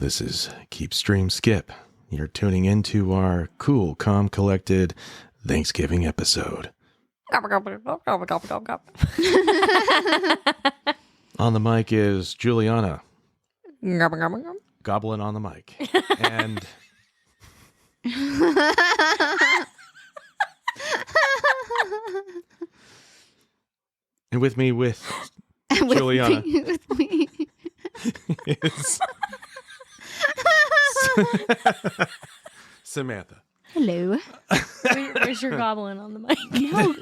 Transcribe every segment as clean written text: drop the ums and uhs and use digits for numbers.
This is Keep Stream Skip. You're tuning into our cool, calm, collected Thanksgiving episode. On the mic is Juliana. Gobbling on the mic. And and with me Juliana with me. is Samantha. Hello. Where's your goblin on the mic? No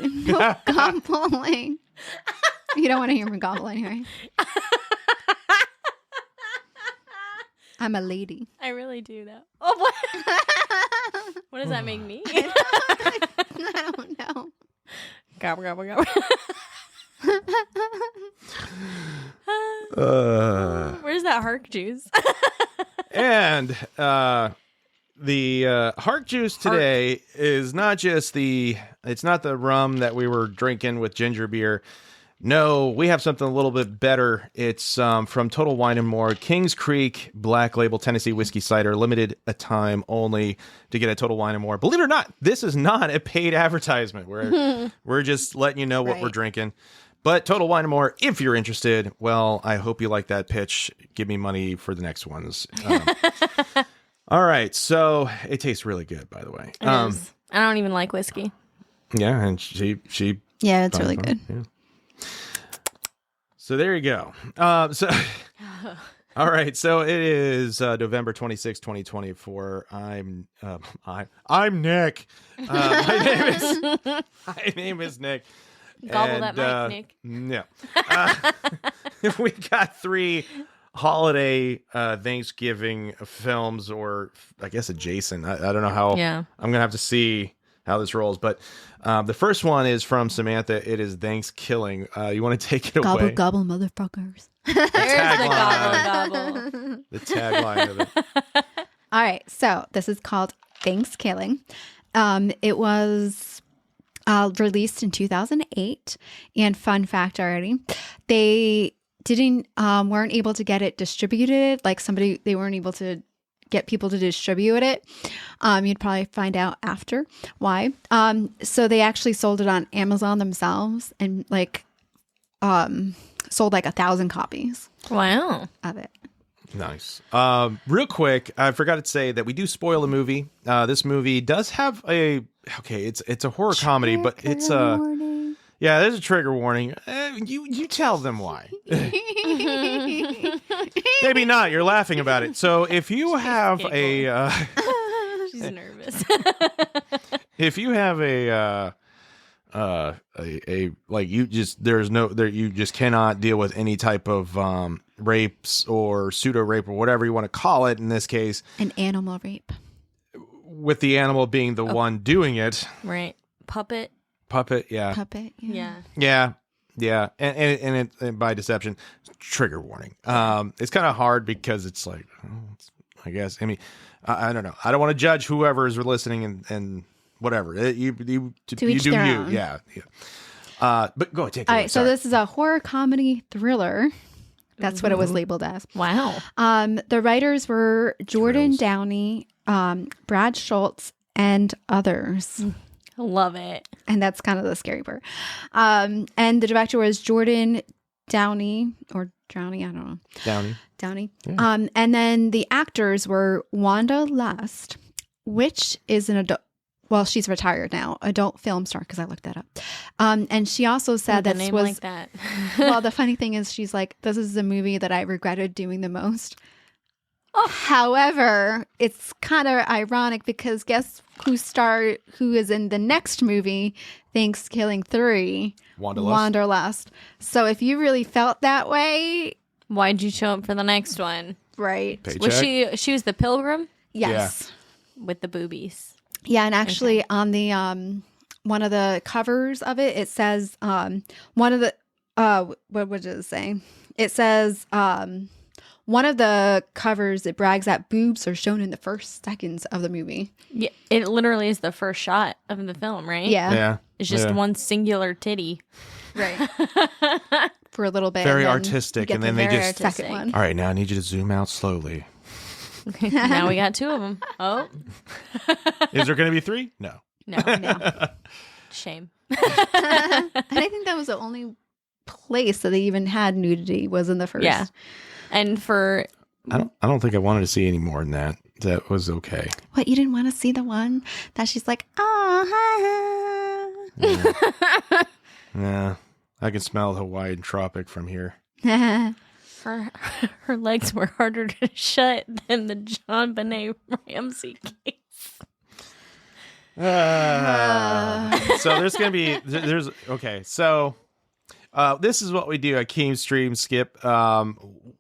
gobbling. You don't want to hear me gobble anyway. I'm a lady. I really do though. Oh, what? What does that make me? I don't know. Gobble, gobble, gobble. Where's that hark juice? And the hark juice today is not just it's not the rum that we were drinking with ginger beer. No, we have something a little bit better. It's from Total Wine & More, Kings Creek Black Label Tennessee Whiskey Cider, limited a time only to get at Total Wine & More. Believe it or not, this is not a paid advertisement. We're just letting you know what we're drinking. But Total Wine & More, if you're interested, well, I hope you like that pitch. Give me money for the next ones. All right, so it tastes really good, by the way. It is. I don't even like whiskey. Yeah, and she Yeah, it's really good. Yeah. So there you go. All right. So it is November 26, 2024. I'm Nick. My name is Nick. Gobble that mic, Nick. Yeah. We got 3 holiday Thanksgiving films, or I guess adjacent. I don't know how. Yeah. I'm gonna have to see how this rolls, but the first one is from Samantha. It is Thankskilling. You want to take it away? Gobble, motherfuckers. There's the gobble. The tagline of it. All right, so this is called Thankskilling. It was released in 2008, and fun fact already, they weren't able to get it distributed. They weren't able to get people to distribute it. You'd probably find out after why. So they actually sold it on Amazon themselves and sold 1,000 copies. Wow. Of it. Nice. Real quick, I forgot to say that we do spoil a movie. This movie does have it's a horror comedy, but it's warning. Yeah, there's a trigger warning. You tell them why. Maybe not. You're laughing about it. So if you have she's nervous. If you have you just cannot deal with any type of rapes or pseudo rape or whatever you want to call it. In this case, an animal rape, with the animal being the one doing it. Right. Puppet. Yeah. Puppet. Yeah. And by deception, trigger warning. It's kind of hard because it's like, I guess. I mean, I don't know. I don't want to judge whoever is listening and whatever. You do you. Own. Yeah. But go ahead, take it. All right. So this is a horror comedy thriller. That's what it was labeled as. Wow. The writers were Jordan Downey, Brad Schultz, and others. Love it. And that's kind of the scary part. And the director was Jordan Downey or Downey, I don't know. Downey. Yeah. And then the actors were Wanda Lust, which is an adult. Well, she's retired now, adult film star, because I looked that up. And she also said that name was like that. Well, the funny thing is, she's like, this is the movie that I regretted doing the most. Oh. However, it's kind of ironic because guess who is in the next movie, Thankskilling 3? Wanderlust. So if you really felt that way, why'd you show up for the next one? Right. Paycheck? Was she was the pilgrim? Yes. Yeah. With the boobies. Yeah, and actually on the one of the covers of it, it says one of the what does it say? It says one of the covers, it brags that boobs are shown in the first seconds of the movie. Yeah, it literally is the first shot of the film, right? Yeah. It's just one singular titty. Right. For a little bit. Very artistic. And then they just... second one. All right, now I need you to zoom out slowly. Now we got 2 of them. Oh, Is there going to be 3? No. no. No. Shame. And I think that was the only place that they even had nudity was in the first. Yeah. And for I don't think I wanted to see any more than that. That was okay. What, you didn't want to see the one that she's like, oh, Yeah. I can smell the Hawaiian tropic from here. her legs were harder to shut than the John Benet Ramsey case. So there's going to be, okay. So this is what we do at Keen Stream Skip.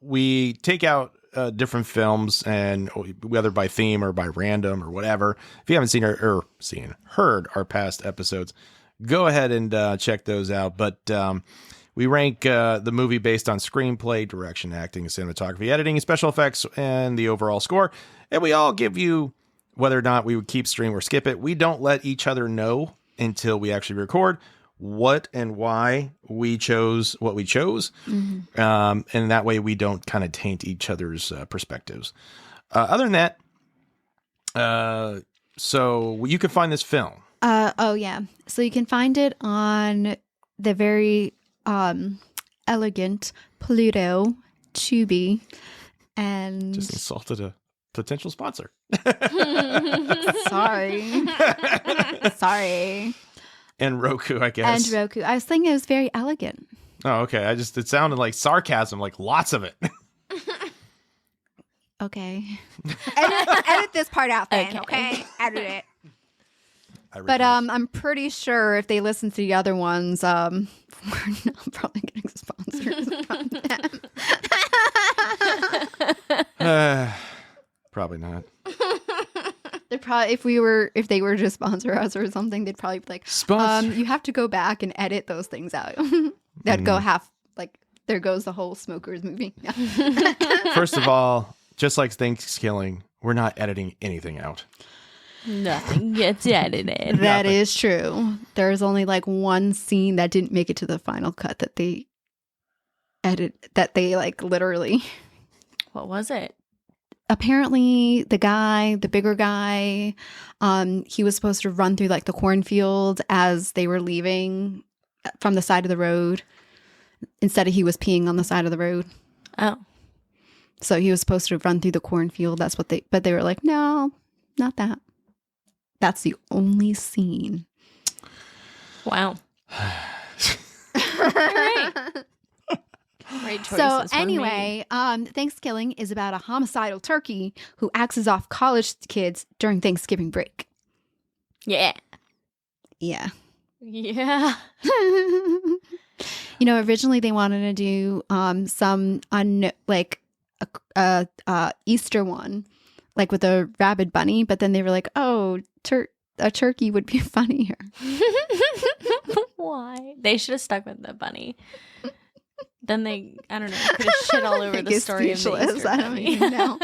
We take out different films, and whether by theme or by random or whatever. If you haven't heard our past episodes, go ahead and check those out. But we rank the movie based on screenplay, direction, acting, cinematography, editing, special effects, and the overall score. And we all give you whether or not we would keep stream or skip it. We don't let each other know until we actually record what and why we chose what we chose. Mm-hmm. And that way we don't kind of taint each other's perspectives. Other than that, so you can find this film. Oh, yeah. So you can find it on the very elegant Pluto Tubi. And Just insulted a potential sponsor. Sorry. And Roku, I guess. And Roku. I was thinking it was very elegant. Oh, okay. It sounded like sarcasm, like lots of it. Okay. edit this part out then, okay? Edit it. But I'm pretty sure if they listen to the other ones, we're not probably getting sponsors from them. Probably not. They'd probably if they were to sponsor us or something, they'd probably be like, you have to go back and edit those things out. That'd go half, like, there goes the whole Smokers movie. First of all, just like Thankskilling, we're not editing anything out. Nothing gets edited. That is true. There's only like one scene that didn't make it to the final cut that they like literally. What was it? Apparently the bigger guy, he was supposed to run through like the cornfield as they were leaving from the side of the road. Instead of he was peeing on the side of the road. Oh. So he was supposed to run through the cornfield. But they were like, no, not that. That's the only scene. Wow. Great. Great choices. So anyway, Thankskilling is about a homicidal turkey who axes off college kids during Thanksgiving break. Yeah. Yeah. Yeah. Originally they wanted to do some Easter one, like with a rabid bunny, but then they were like, oh, a turkey would be funnier. Why? They should have stuck with the bunny. Then they, I don't know, could have shit all over the story of the Easter I don't even know.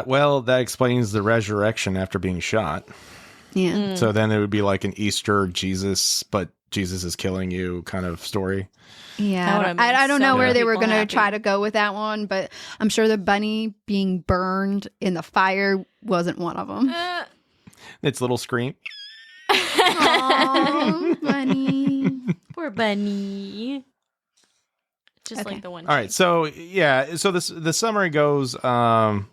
Well, that explains the resurrection after being shot. Yeah. Mm. So then it would be like an Easter Jesus, but Jesus is killing you kind of story. Yeah. I don't know where they were going to try to go with that one, but I'm sure the bunny being burned in the fire wasn't one of them. Its little scream. Aww, bunny. Poor bunny. Just Okay. like the one. All right. So, yeah. So the summary goes that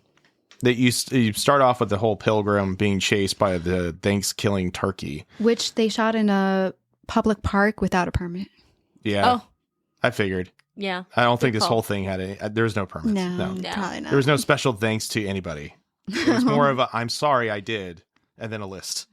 you start off with the whole pilgrim being chased by the Thanksgiving turkey. Which they shot in a public park without a permit. Yeah. Oh. I figured. Yeah. I don't think this whole thing had any. There was no permits. No, Yeah. probably not. There was no special thanks to anybody. It was more of a I'm sorry I did, and then a list.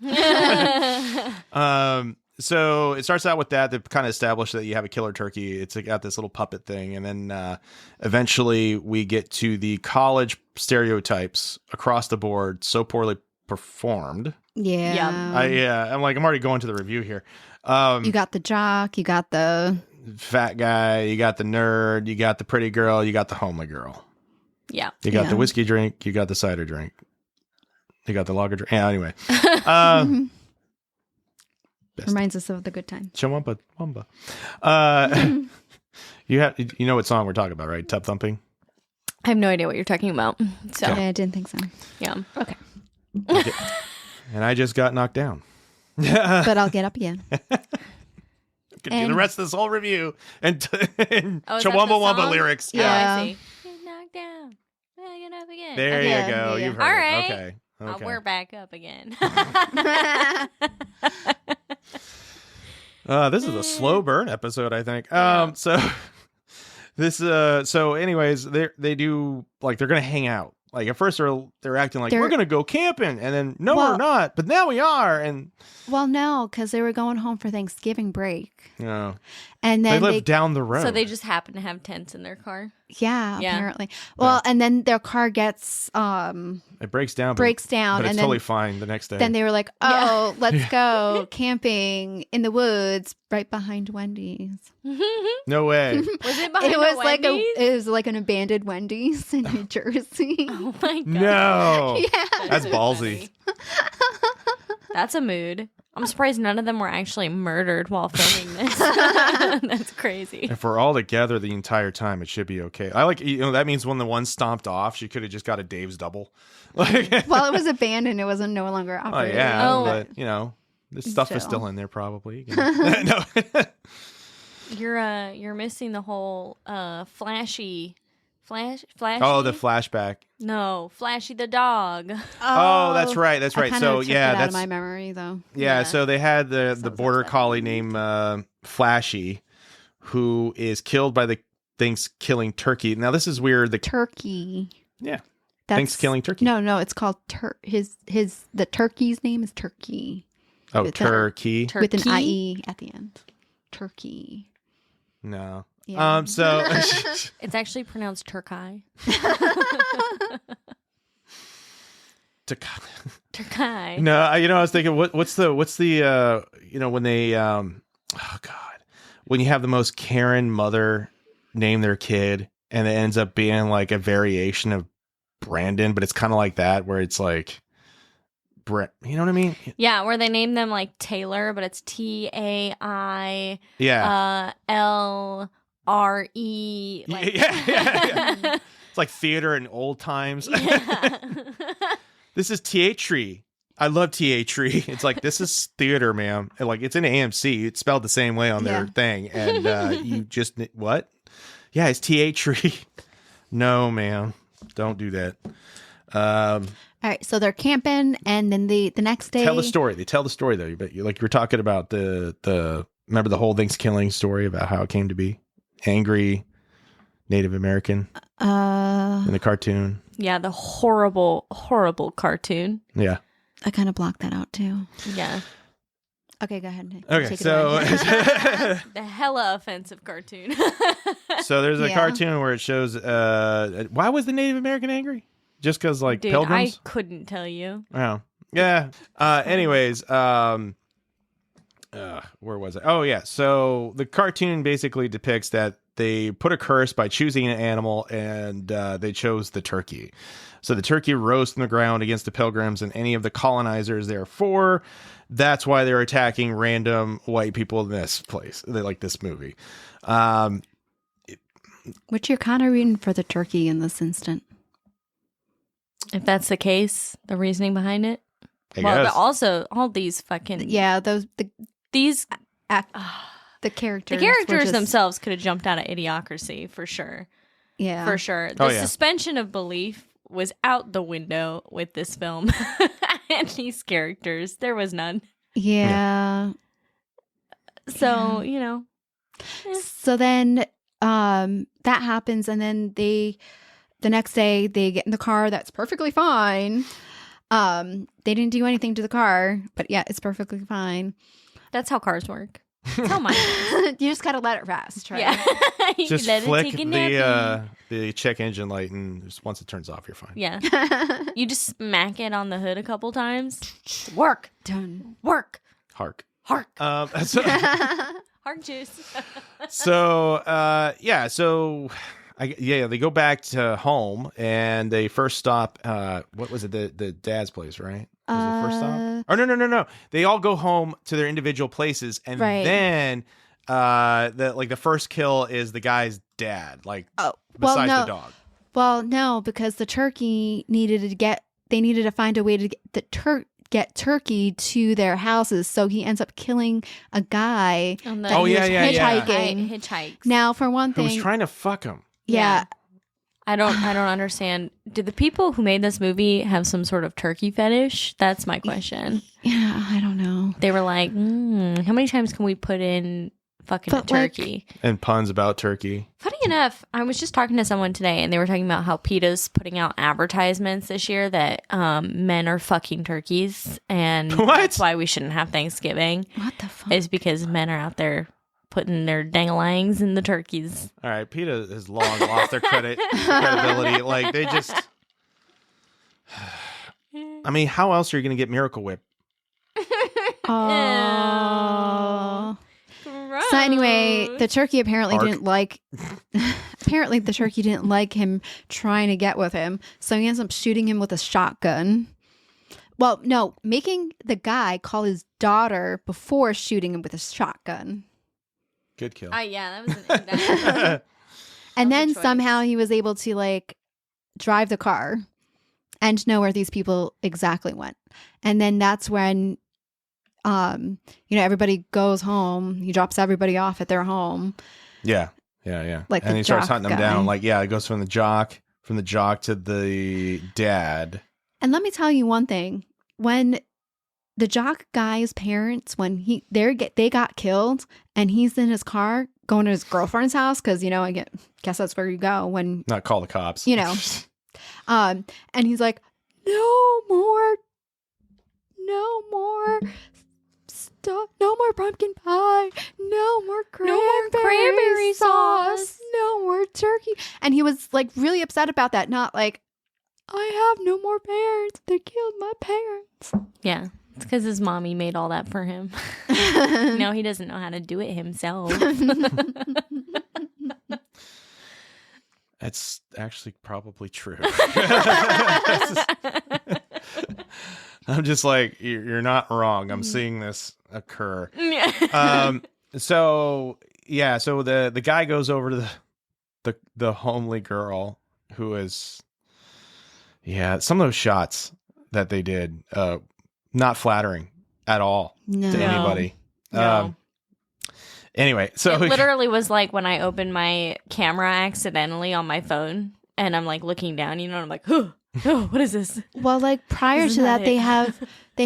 So it starts out with that to kind of establish that you have a killer turkey. It's got this little puppet thing, and then eventually we get to the college stereotypes across the board, so poorly performed. Yeah. I'm already going to the review here. You got the jock, you got the fat guy, you got the nerd, you got the pretty girl, you got the homely girl. Yeah. You got Yeah. the whiskey drink, you got the cider drink. You got the lager drink. Yeah, anyway. reminds us of the good time. Chawampa. You know what song we're talking about, right? Tub thumping. I have no idea what you're talking about. So I didn't think so. yeah. Okay. And I just got knocked down. But I'll get up again. Could do the rest of this whole review and Chawamba Wamba lyrics. Yeah. Oh, I see. Get knocked down. Get up again. There Okay. you go. Yeah. You've heard All it. right. Okay. We're back up again. This is a slow burn episode, I think. So this so anyways, they do like they're gonna hang out. Like at first they're acting like we're gonna go camping, and then we're not, but now we are. And no, because they were going home for Thanksgiving break. No. And then they live down the road. So they just happen to have tents in their car. Yeah, apparently. Well, and then their car gets it breaks down. But it's and totally fine the next day. Then they were like, let's go camping in the woods right behind Wendy's. No way. Was it behind Wendy's? It was like an abandoned Wendy's in New Jersey. Oh my god. No. Yeah. That's ballsy. That's a mood. I'm surprised none of them were actually murdered while filming this. That's crazy. If we're all together the entire time, it should be okay. I like, that means when the one stomped off, she could have just got a Dave's double. Like, well, it was abandoned. It wasn't no longer operating. Oh, yeah. But, this stuff is still in there probably. No. You're missing the whole flashy. Flashy? Oh, the flashback. No, Flashy the dog. Oh, that's right. That's right. So that's out of my memory though. Yeah, so they had the border collie named Flashy, who is killed by the Thankskilling turkey. Now this is weird. The turkey. Yeah. Thankskilling turkey. No, it's called the turkey's name is Turkey. Oh, turkey. With an IE at the end. Turkey. No. Yeah. So it's actually pronounced Turkai. Turkai. No, I was thinking, what's the when they when you have the most Karen mother name their kid, and it ends up being like a variation of Brandon, but it's kind of like that where it's like. You know what I mean? Yeah, where they name them like Taylor, but it's TAI. Yeah. LRE. Like. Yeah. It's like theater in old times. Yeah. This is TA Tree. I love TA Tree. It's like, this is theater, ma'am. And like, it's in AMC. It's spelled the same way on their thing. And you just, what? Yeah, it's TA Tree. No, ma'am. Don't do that. All right, so they're camping, and then the next day... Tell the story. They tell the story, though. But you were talking about remember the whole Thanksgilling story about how it came to be? Angry Native American in the cartoon. Yeah, the horrible, horrible cartoon. Yeah. I kind of blocked that out, too. Yeah. Okay, go ahead. Okay, so... the hella offensive cartoon. So there's a cartoon where it shows... why was the Native American angry? Just because, like, Dude, pilgrims? I couldn't tell you. Oh. Yeah. Anyways, where was it? Oh, yeah. So the cartoon basically depicts that they put a curse by choosing an animal, and they chose the turkey. So the turkey rose from the ground against the pilgrims and any of the colonizers therefore. That's why they're attacking random white people in this place. They like this movie. Which you're kind of rooting for the turkey in this instant. If that's the case, the reasoning behind it. But also all these fucking the characters. The characters themselves could have jumped out of Idiocracy for sure. Yeah, for sure. The suspension of belief was out the window with this film and these characters. There was none. Yeah. So So then, that happens, and then the next day, they get in the car. That's perfectly fine. They didn't do anything to the car, but yeah, it's perfectly fine. That's how cars work. That's how mine works. You just gotta let it rest, right? Yeah. Just flick the check engine light, and just once it turns off, you're fine. Yeah. You just smack it on the hood a couple times. Work. Done. Work. Hark. Hark. Hark juice. So, so... they go back to home, and they first stop. What was it? The dad's place, right? Was it first stop? Oh no! They all go home to their individual places, and then the first kill is the guy's dad. Like besides the dog. Well, no, because the turkey they needed to find a way to get turkey to their houses. So he ends up killing a guy On the that he was yeah. hitchhiking. Hitchhikes. Now, for one Who was thing, trying to fuck him? yeah. I don't understand. Did the people who made this movie have some sort of turkey fetish? That's my question. Yeah, I don't know. They were like, how many times can we put in fucking a turkey? And puns about turkey. Funny enough, I was just talking to someone today and they were talking about how PETA's putting out advertisements this year that men are fucking turkeys and that's why we shouldn't have Thanksgiving. What the fuck? Is because men are out there putting their dangalangs in the turkeys. All right, PETA has long lost their credibility. Like, they just... I mean, how else are you going to get Miracle Whip? Oh. So anyway, the turkey apparently didn't like him trying to get with him. So he ends up shooting him with a shotgun. Well, no, making the guy call his daughter before shooting him with a shotgun. Good kill. Yeah, that was that. And then somehow he was able to like drive the car and know where these people exactly went. And then that's when everybody goes home. He drops everybody off at their home. Yeah. Like, and the he starts jock hunting them guy. down. Like, yeah, it goes from the jock to the dad. And let me tell you one thing. When the jock guy's parents, when they got killed and he's in his car going to his girlfriend's house, because, I guess that's where you go when... Not call the cops. And he's like, no more stuff, no more pumpkin pie, no more cranberry sauce, no more turkey. And he was like really upset about that, not like, I have no more parents, they killed my parents. Yeah, it's because his mommy made all that for him. No, he doesn't know how to do it himself. That's actually probably true. I'm just like, you're not wrong. I'm seeing this occur. So the guy goes over to the homely girl who is, some of those shots that they did, not flattering at all to anybody. No. Anyway, so it literally was like when I opened my camera accidentally on my phone and I'm like looking down, and I'm like, oh, what is this? Well, like prior to that, they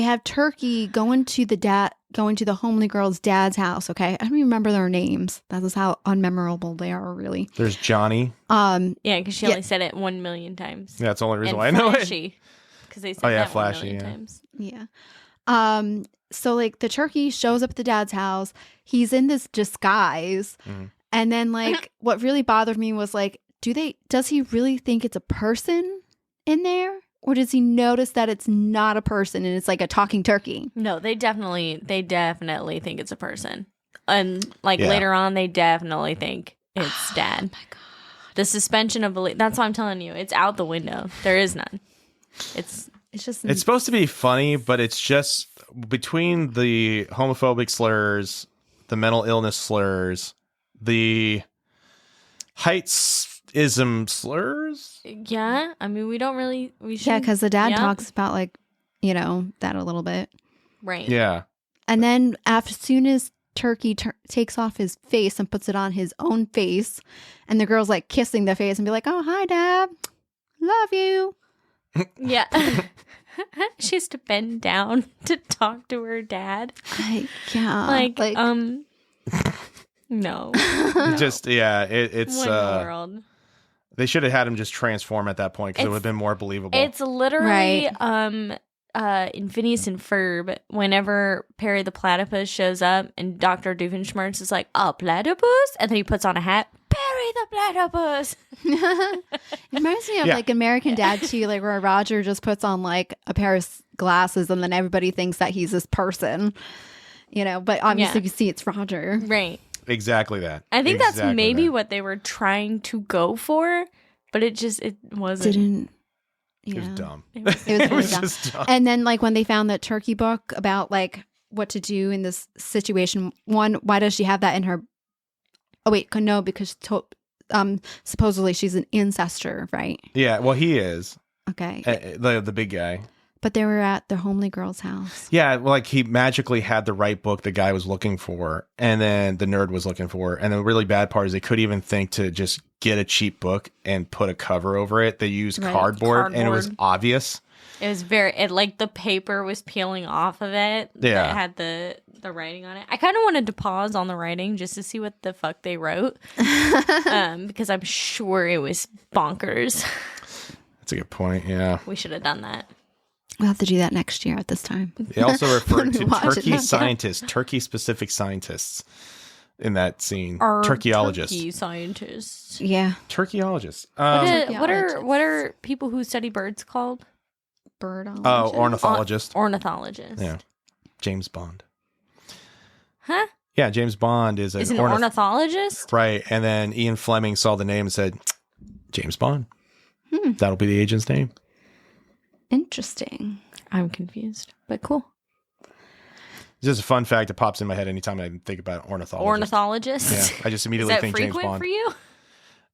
have turkey going to the homely girl's dad's house. Okay, I don't even remember their names. That is how unmemorable they are, really. There's Johnny. Yeah, because she only said it 1 million times. Yeah, that's the only reason and why I know Flashy, it. Because they said that Flashy, 1 million times. Yeah. So like the turkey shows up at the dad's house. He's in this disguise. Mm-hmm. And then like what really bothered me was like, does he really think it's a person in there? Or does he notice that it's not a person and it's like a talking turkey? No, they definitely think it's a person. And later on, they definitely think it's dad. Oh my God. The suspension of belief. That's what I'm telling you. It's out the window. There is none. It's supposed to be funny, but it's just between the homophobic slurs, the mental illness slurs, the heights-ism slurs. Yeah, I mean, we should. Yeah, because the dad talks about like, that a little bit. Right. Yeah. And then as soon as turkey takes off his face and puts it on his own face, and the girl's like kissing the face and be like, oh, hi, Dad. Love you. Yeah. She has to bend down to talk to her dad. No. Just, it's What in the world? They should have had him just transform at that point because it would have been more believable. It's literally in Phineas and Ferb, whenever Perry the Platypus shows up and Dr. Doofenshmirtz is like, a platypus? And then he puts on a hat. Perry the Platypus. It reminds me of like American Dad too, like where Roger just puts on like a pair of glasses and then everybody thinks that he's this person, but obviously you see it's Roger. Right. Exactly that. I think that's maybe what they were trying to go for, but it wasn't. It was dumb. It was really dumb. Just dumb. And then like when they found that turkey book about like what to do in this situation, one, why does she have that in her? Oh wait, no, because supposedly she's an ancestor, right? Yeah, well, he is Okay. the big guy. But they were at the homely girl's house. Yeah, well, like he magically had the right book the guy was looking for, and then the nerd was looking for. And the really bad part is they could even think to just get a cheap book and put a cover over it. They used cardboard, and it was obvious. It was like the paper was peeling off of it. Yeah. That had the writing on it. I kind of wanted to pause on the writing just to see what the fuck they wrote. Because I'm sure it was bonkers. That's a good point, yeah. We should have done that. We'll have to do that next year at this time. They also referred to Watch it Turkey now. scientists, Turkey-specific scientists in that scene. Our Turkeyologists. turkey scientists. Yeah. Turkeyologists. What are people who study birds called? Birdologist. Oh, ornithologist. Ornithologist. Yeah. James Bond. Huh? Yeah, James Bond is an ornithologist? Right. And then Ian Fleming saw the name and said, James Bond. That'll be the agent's name. Interesting. I'm confused, but cool. Just a fun fact that pops in my head anytime I think about ornithologist. Ornithologist? Yeah, I just Is immediately that think James frequent Bond. for you?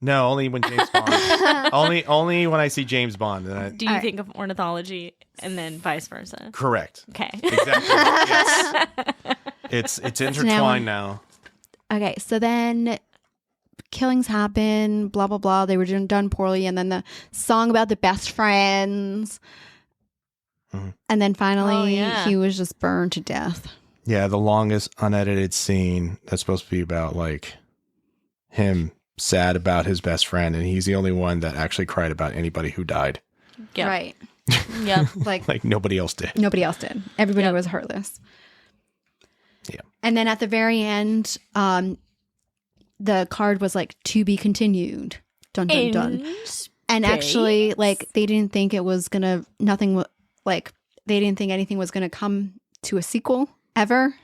No, only when James Bond. only when I see James Bond. Do you think of ornithology and then vice versa? Correct. Okay. Exactly. Yes. It's intertwined now. Okay, so then killings happen, blah, blah, blah. They were done poorly. And then the song about the best friends. Mm-hmm. And then finally, yeah. he was just burned to death. Yeah, the longest unedited scene that's supposed to be about like him sad about his best friend, and he's the only one that actually cried about anybody who died. Yep. Right. Yep. Like nobody else did. nobody else did. Everybody Yep. was heartless. Yeah. And then at the very end, the card was like to be continued. Dun dun dun. And actually, like they didn't think it was gonna. They didn't think anything was gonna come to a sequel ever.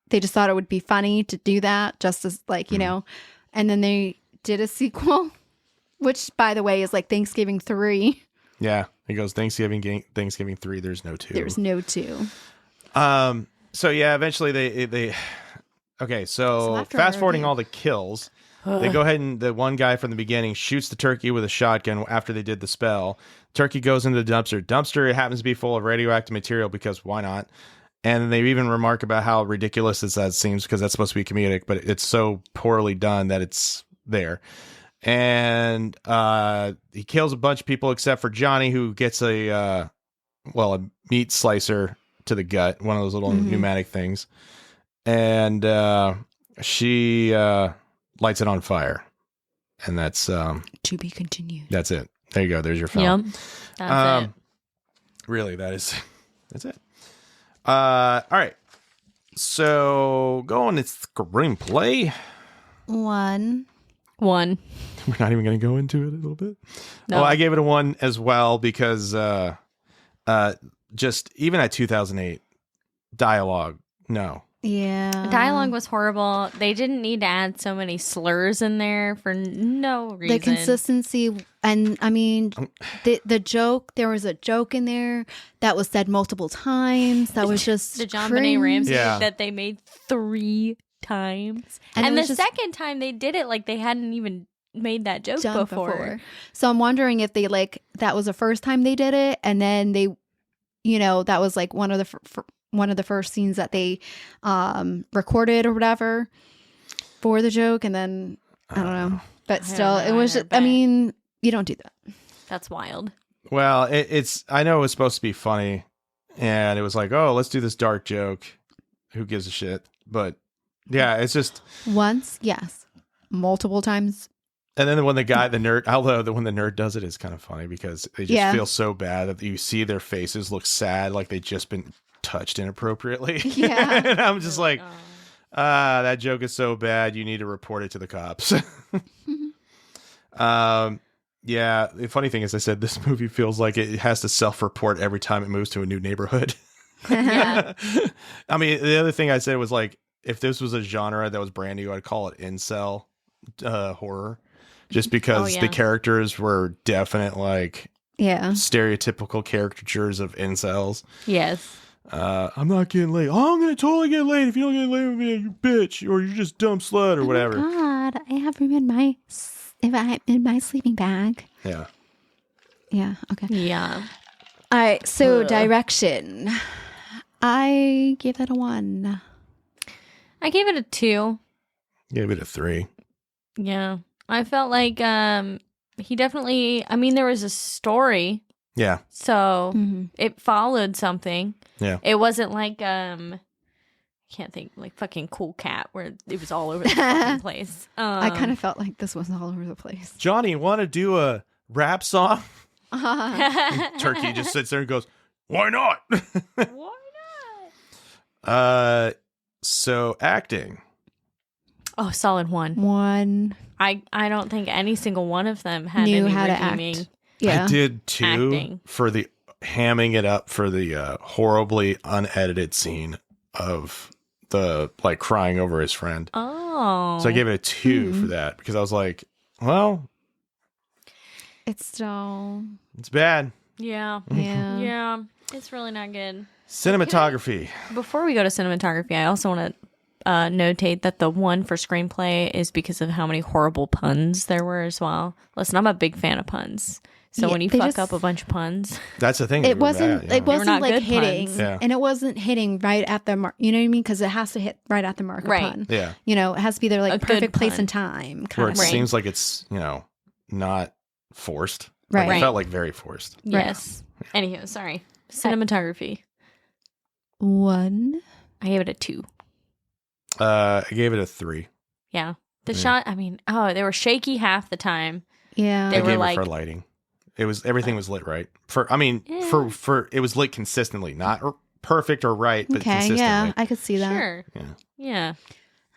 They just thought it would be funny to do that, just as like you know. And then they did a sequel, which by the way is like Thanksgiving 3. Yeah, it goes Thanksgiving 3. There's no 2. There's no 2. So yeah, eventually they. Okay, so fast forwarding all the kills, they go ahead and the one guy from the beginning shoots the turkey with a shotgun after they did the spell. Turkey goes into the dumpster. Dumpster happens to be full of radioactive material because why not? And they even remark about how ridiculous that seems because that's supposed to be comedic, but it's so poorly done that it's there. And he kills a bunch of people except for Johnny, who gets a meat slicer to the gut, one of those little pneumatic things. And she lights it on fire. And that's To be continued. That's it. There you go. There's your film. Yep. That's it. Really, that's it. All right. So go on. It's screenplay. 1. One. We're not even going to go into it a little bit. No. Well, I gave it a 1 as well because just even at 2008, dialogue, no. Yeah. Dialogue was horrible. They didn't need to add so many slurs in there for no reason. The consistency, and I mean, the joke. There was a joke in there that was said multiple times. That was just the John cringe. Benet Ramsey Yeah. that they made 3 times, And and it the was just second time they did it like they hadn't even made that joke done before. So I'm wondering if they that was the first time they did it, and then they, that was like one of the first scenes that they recorded or whatever for the joke, and then I don't know, but still, it was. I mean, you don't do that. That's wild. Well, it's. I know it was supposed to be funny, and it was like, oh, let's do this dark joke. Who gives a shit? But yeah, it's just Once, yes, multiple times. And then when the nerd, although when the nerd does it, it's kind of funny because they just feel so bad that you see their faces look sad, like they've just been touched inappropriately. Yeah. And I'm just like, that joke is so bad, you need to report it to the cops. Yeah, the funny thing is I said this movie feels like it has to self-report every time it moves to a new neighborhood. Yeah. I mean, the other thing I said was like, if this was a genre that was brand new, I'd call it incel horror. Just because the characters were definite, like, stereotypical caricatures of incels. Yes. I'm not getting laid. Oh, I'm going to totally get laid. If you don't get laid with me, you bitch, or you're just dumb slut, or whatever. God, I have ruined my if I'm in my sleeping bag. Yeah. Yeah. Okay. Yeah. All right. So direction. I give it a 1. I gave it a 2. Gave it a 3. Yeah. I felt like he definitely, I mean, there was a story, Yeah. so Mm-hmm. it followed something. Yeah. It wasn't like I can't think, like fucking Cool Cat where it was all over the fucking place. I kind of felt like this was all over the place. Johnny, want to do a rap song? Uh-huh. Turkey just sits there and goes, "Why not?" Why not? So acting. Oh, solid 1. 1. I don't think any single one of them had Knew any how to redeeming. act. Yeah. I did too Acting. for the hamming it up for the horribly unedited scene of the like crying over his friend. Oh. So I gave it a 2 for that because I was like, well, It's still. it's bad. Yeah. Yeah. Yeah. It's really not good. Cinematography. Before we go to cinematography, I also want to notate that the 1 for screenplay is because of how many horrible puns there were as well. Listen, I'm a big fan of puns. So Yeah, when you they fuck just- up a bunch of puns, That's the thing. they It were wasn't. bad, yeah. It wasn't not like good hitting, puns. Yeah. and it wasn't hitting right at the mark. You know what I mean? Because it has to hit right at the mark. Right. A pun. Yeah. You know, it has to be there, like A good perfect place pun. and time. Where Kind it of. Right. seems like it's, not forced. Like, Right. it felt like very forced. Right. yes. Anywho, sorry. Cinematography. 1. I gave it a 2. I gave it a 3. Yeah. The Yeah. shot, I mean, they were shaky half the time. Yeah. They I were gave like- it for lighting. It was everything was lit right. For Yeah. for it was lit consistently, not perfect or right, but Okay. consistently. Yeah, I could see that. Sure. Yeah. Yeah.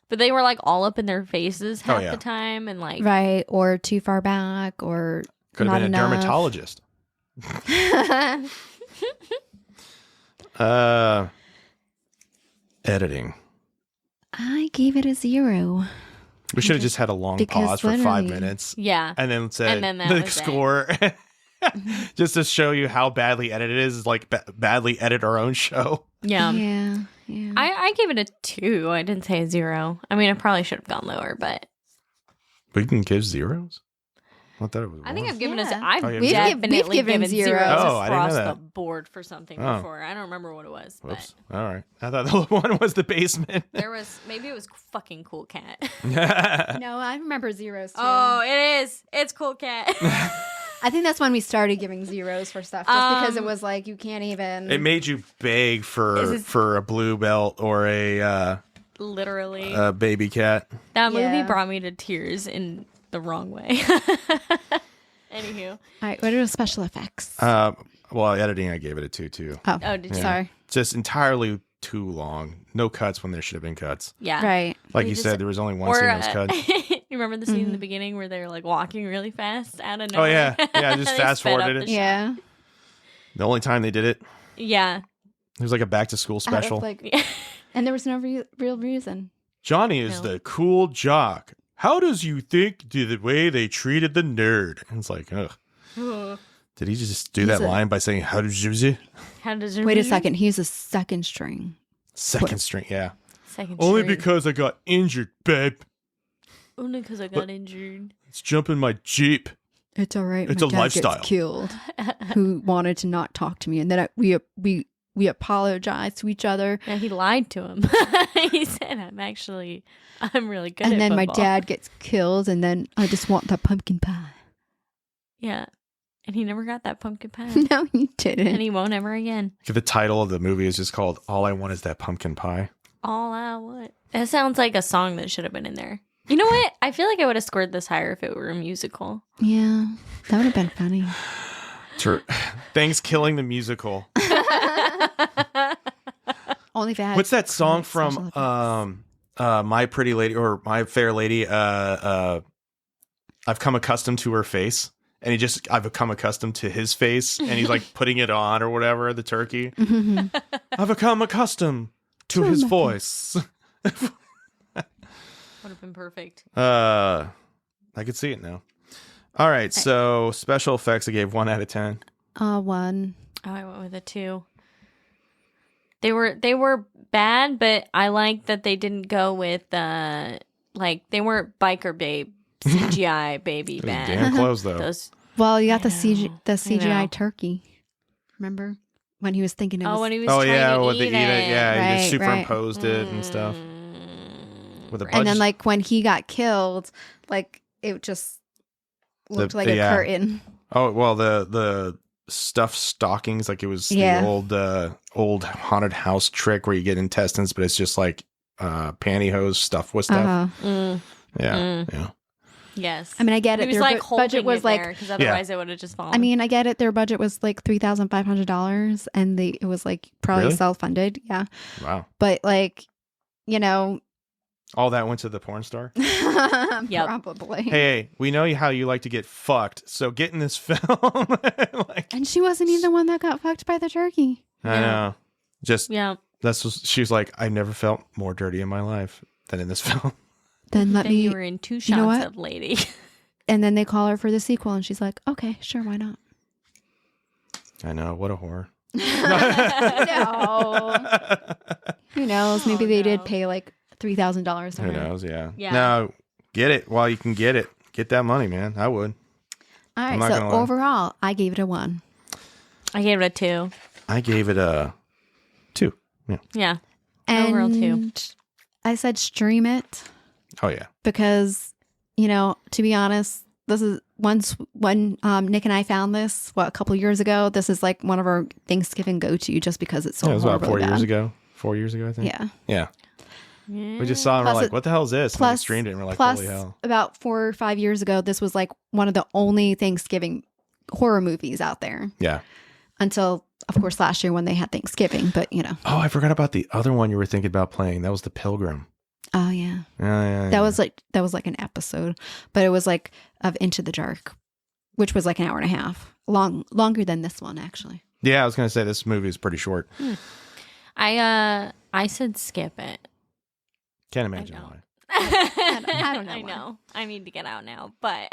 But they were like all up in their faces half yeah. the time and like Right, or too far back, or Could have not been a enough. dermatologist. Editing. I gave it a 0. We should have just had a long Because pause for 5 literally- minutes yeah. and then said And then that the was it. score. Just to show you how badly edited it is like badly edit our own show. Yeah. Yeah. I gave it a 2. I didn't say a 0. I mean, I probably should have gone lower, but We can give zeros? I thought it was I think one. I've given us. Yeah. I've Oh, yeah. definitely We've given given zeros. zeros Oh, I didn't know across that. the board for something Oh. before. I don't remember what it was, but Whoops. All right. I thought the one was the basement. there was maybe it was fucking Cool Cat. No, I remember zeros too. Oh, it is. It's Cool Cat. I think that's when we started giving zeros for stuff, just because it Um, was like you can't even. It made you beg for a blue belt or a Literally, baby cat. that movie Yeah. brought me to tears in the wrong way. Anywho, All right, what are the special effects? Well, editing, I gave it a 2 too. oh, did you? Sorry. Just entirely too long. No cuts when there should have been cuts. Yeah, Right. Like We you just- said, there was only one Or scene that was cut. you remember the scene in the beginning where they're like walking really fast out of Oh nowhere? yeah, yeah. Just They fast sped up forwarded it. the shot. Yeah. The only time they did it, Yeah. it was like a back to school Out of, special. like, and there was no real reason. Johnny is No. the cool jock. How does you think the way they treated the nerd? And it's like, ugh. Did he just do He's that a- line by saying how did you? How does it Wait a second. He's a second string. Second string, yeah. Second Only string. because I got injured, babe. Only because I got injured. Let's jump in my Jeep. It's all right. It's my a dad lifestyle. Gets killed. Who wanted to not talk to me, and then we apologized to each other. Yeah, he lied to him. He said, I'm really good at And then my football." dad gets killed, and then I just want the pumpkin pie. Yeah. And he never got that pumpkin pie. No, you And didn't. he won't ever again. The title of the movie is just called All I Want Is That Pumpkin Pie. All I want. That sounds like a song that should have been in there. You know what? I feel like I would have scored this higher if it were a musical. Yeah, that would have been funny. Thankskilling the musical. Only if it had What's that song special from effects. My Pretty Lady or My Fair Lady? I've come accustomed to her face. And I've become accustomed to his face, and he's like putting it on or whatever, the turkey. Mhm. I've become accustomed to his voice. Would have been perfect. I could see it now. All right, so special effects, I gave 1 out of 10. 1. Oh, I went with a 2. They were bad, but I like that they didn't go with they weren't biker babe CGI baby It was Ben. damn close though. Those. Well, you got I the know. CGI turkey. Remember when he was thinking it was? When he was Oh trying yeah, to with the eat eat it. Yeah, he Right, just superimposed it and stuff with a budget. and then like when he got killed, like it just looked like a curtain. Oh well, the stuffed stockings, like it was the old haunted house trick where you get intestines, but it's just like pantyhose stuffed with stuff. Yeah. Yes. I mean, I get it. He was Their like budget was like, because otherwise it would have just fallen. I mean, I get it. Their budget was like $3,500, and it was like probably Really? self-funded. Yeah, Wow. but like, you know, All that went to the porn star. probably. Hey, we know how you like to get fucked, so get in this film. Like, And she wasn't even the one that got fucked by the turkey. I know. Just yeah. She's like, I never felt more dirty in my life than in this film. Then Then you were in 2 shots know what? of Lady. And then they call her for the sequel, and she's like, "Okay, sure, why not?" I know, what a whore. No. Who knows? Maybe they did pay like $3,000 to Who her. knows? Yeah. Yeah. No, get it while you can get it. Get that money, man. I would. All I'm right, not so gonna lie. overall, I gave it a 1. I gave it a 2. I gave it a 2. Yeah. Yeah. And Overall 2. I said stream it Oh yeah. because, you know, to be honest, this is when Nick and I found this, a couple years ago, this is like one of our Thanksgiving go-to just because it's so Yeah, it was about horribly 4 years bad. ago. 4 years ago, I think. Yeah. Yeah. We just saw it and we're Plus like, what the hell is this? And we streamed it and we're like, plus holy hell. about 4 or 5 years ago, this was like one of the only Thanksgiving horror movies out there Yeah. until, of course, last year when they had Thanksgiving. But you know, Oh, I forgot about the other one you were thinking about playing. That was The Pilgrim. oh yeah, Yeah. that was like an episode, but it was like of Into the Dark, which was like an hour and a half, longer than this one actually. Yeah, I was gonna say this movie is pretty short. I said skip it. Can't imagine know. why. I don't know I why. know. I need to get out now, but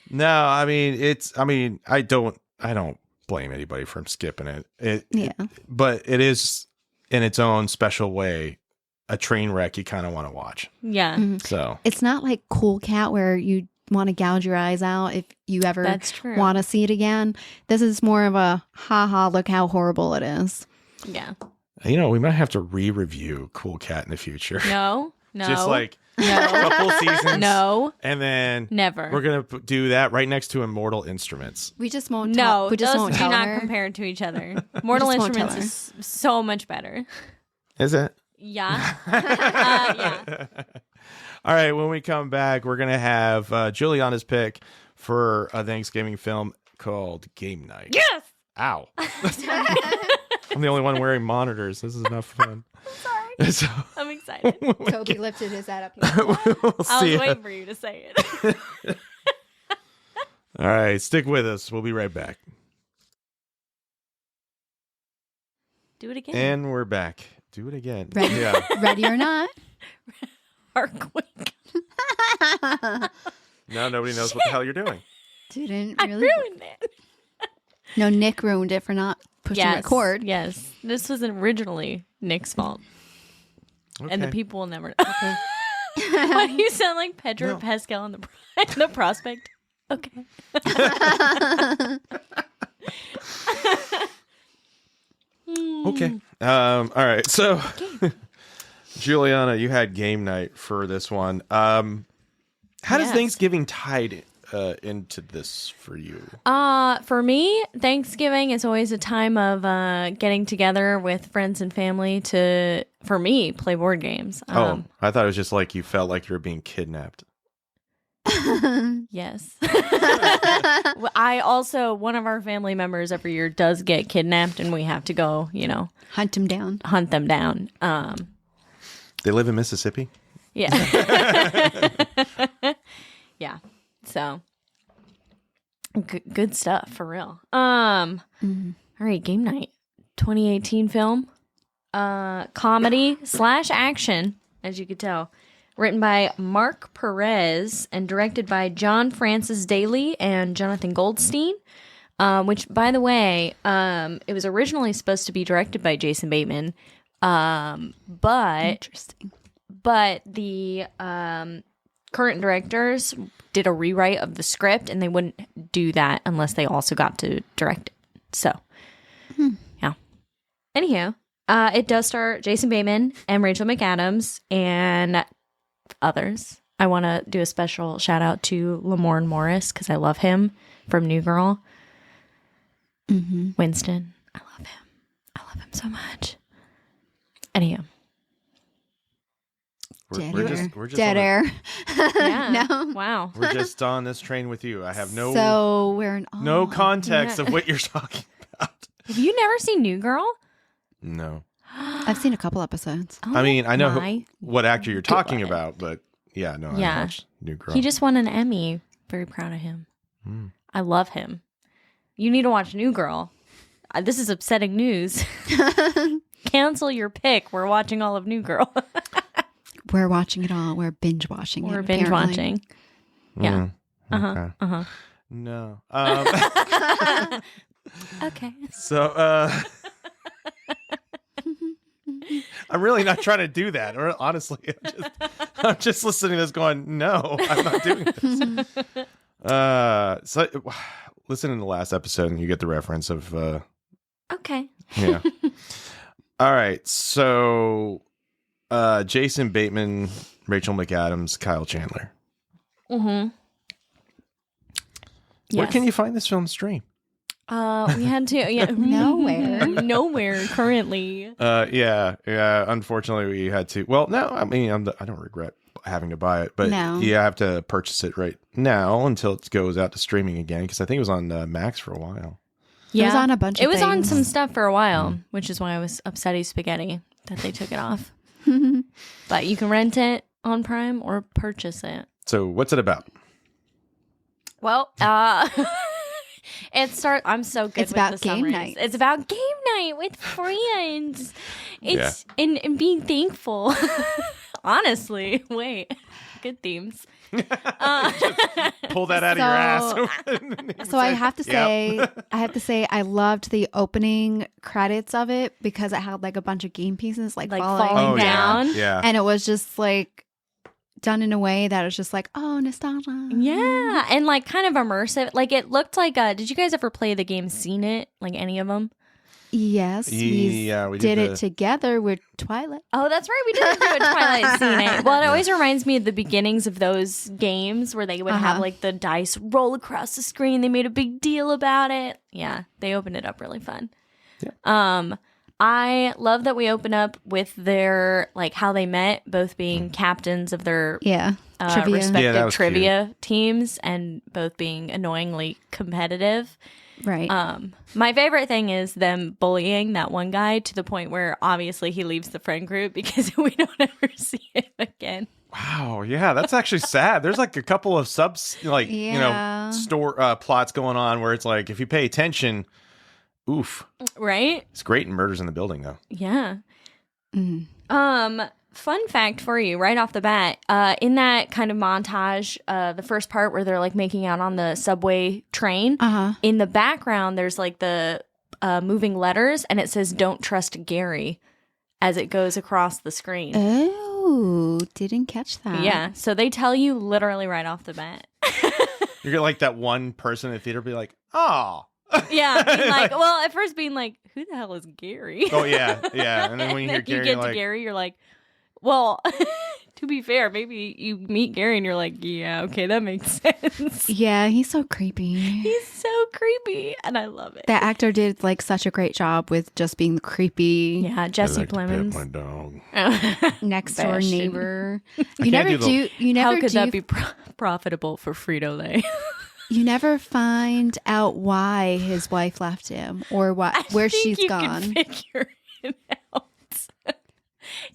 No, I mean, I don't blame anybody for skipping it. But it is in its own special way a train wreck you kind of want to watch. yeah, So It's not like Cool Cat where you want to gouge your eyes out if you ever that's true. want to see it again. This is more of a haha, look how horrible it is. Yeah. you know, we might have to re-review Cool Cat in the future. No. Just like a no. couple seasons. No. And then Never. we're gonna do that right next to Immortal Instruments. We just won't. No, we just those won't do tell not her. compare to each other. Mortal just won't tell Instruments is so much better. Is it? Yeah. Yeah. All right, when we come back, we're gonna have Juliana's pick for a Thanksgiving film called Game Night. Yes. Ow. I'm the only one wearing monitors. This is not fun. Sorry. So, I'm excited. Toby lifted his head up. we'll I see was ya. waiting for you to say it. All right, stick with us. We'll be right back. Do it again. And we're back. Do it again. Ready? Yeah. Ready or not? Or quick. Now nobody knows what the hell you're doing. Didn't I really. ruined it. No, Nick ruined it for not pushing record. Yes. This was originally Nick's fault. And the Okay. people will never know. Why do you sound like Pedro No. Pascal in the prospect? Okay. Okay. All right. So, Juliana, you had game night for this one. How does Yes. Thanksgiving tied into this for you? For me, Thanksgiving is always a time of getting together with friends and family to, for me, play board games. I thought it was just like you felt like you were being kidnapped. Yes. I also, one of our family members every year does get kidnapped and we have to go, Hunt him down. hunt them down. They live in Mississippi? Yeah. Yeah. So good stuff for real. All right, game night. 2018 film. Comedy / action, as you could tell. Written by Mark Perez and directed by John Francis Daly and Jonathan Goldstein. Which, by the way, it was originally supposed to be directed by Jason Bateman. But Interesting. the current directors did a rewrite of the script, and they wouldn't do that unless they also got to direct it. So, yeah. Anyhow, it does star Jason Bateman and Rachel McAdams and others. I want to do a special shout out to Lamorne Morris because I love him from New Girl. Winston, I love him. I love him so much. Anyhow. We're just dead air. Yeah. No. Wow. We're just on this train with you. I have no So we're in no awe. context of what you're talking about. Have you never seen New Girl? No. I've seen a couple episodes. Oh, I mean, I know my what actor you're talking God. about, but yeah, no, I Yeah. watched New Girl. He just won an Emmy. Very proud of him. I love him. You need to watch New Girl. This is upsetting news. Cancel your pick. We're watching all of New Girl. We're watching it all. We're binge watching it. We're binge apparently. watching. Yeah. Okay. No. Okay. So, I'm really not trying to do that. Or honestly, I'm just listening to this going, no, I'm not doing this. So listen to the last episode and you get the reference of, Okay. yeah. All right. So, Jason Bateman, Rachel McAdams, Kyle Chandler. Mm-hmm. Where can you find this film stream? We had to, yeah. Nowhere. Nowhere currently. Yeah. Unfortunately, we had to. Well, no, I mean, I don't regret having to buy it, but No. you have to purchase it right now until it goes out to streaming again. Because I think it was on Max for a while. Yeah. It was on a bunch of It was on things. some stuff for a while, which is why I was upsetty spaghetti that they took it off. But you can rent it on Prime or purchase it. So, what's it about? Well, I'm so good It's with about the game summaries. night. It's about game night with friends. It's and being thankful. Honestly, wait, good themes. Pull that out of your ass. So I have to Yep. say, I loved the opening credits of it because it had like a bunch of game pieces like falling falling down. down. Yeah. And it was just like done in a way that was just like, oh, nostalgia. Yeah, and like kind of immersive. Like it looked like. Did you guys ever play the game Seen It? Like any of them? Yes, Yeah, we did did it together with Twilight. Oh, that's right. We did do a Twilight Scene It. Well, it always reminds me of the beginnings of those games where they would have like the dice roll across the screen. They made a big deal about it. Yeah, they opened it up really fun. Yeah. I love that we open up with their like how they met, both being captains of their Yeah, trivia. Yeah, respective that was trivia teams, and both being annoyingly competitive. Right. My favorite thing is them bullying that one guy to the point where obviously he leaves the friend group because we don't ever see him again. Wow, yeah, that's actually sad. There's like a couple of Yeah. store plots going on where it's like if you pay attention, oof. Right? It's great in Murders in the Building though. Yeah. Mhm. Fun fact for you right off the bat, in that kind of montage, the first part where they're like making out on the subway train, in the background there's like the moving letters and it says "Don't trust Gary" as it goes across the screen. Oh, didn't catch that. Yeah, so they tell you literally right off the bat. You're like that one person in the theater be like, oh. Yeah, being like, well, at first being like, who the hell is Gary? Oh yeah, yeah. And then when you hear Gary, you you're get to like, Gary, you're like, well, to be fair, maybe you meet Gary and you're like, yeah, okay, that makes sense. Yeah, he's so creepy. He's so creepy, and I love it. That actor did like such a great job with just being the creepy Yeah, Jesse I like to pet Plemons. my dog. next door Fashion. neighbor. can't You never do the- do. You never How could do. that be profitable for Frito Lay? You never find out why his wife left him or where she's gone. Figure it out.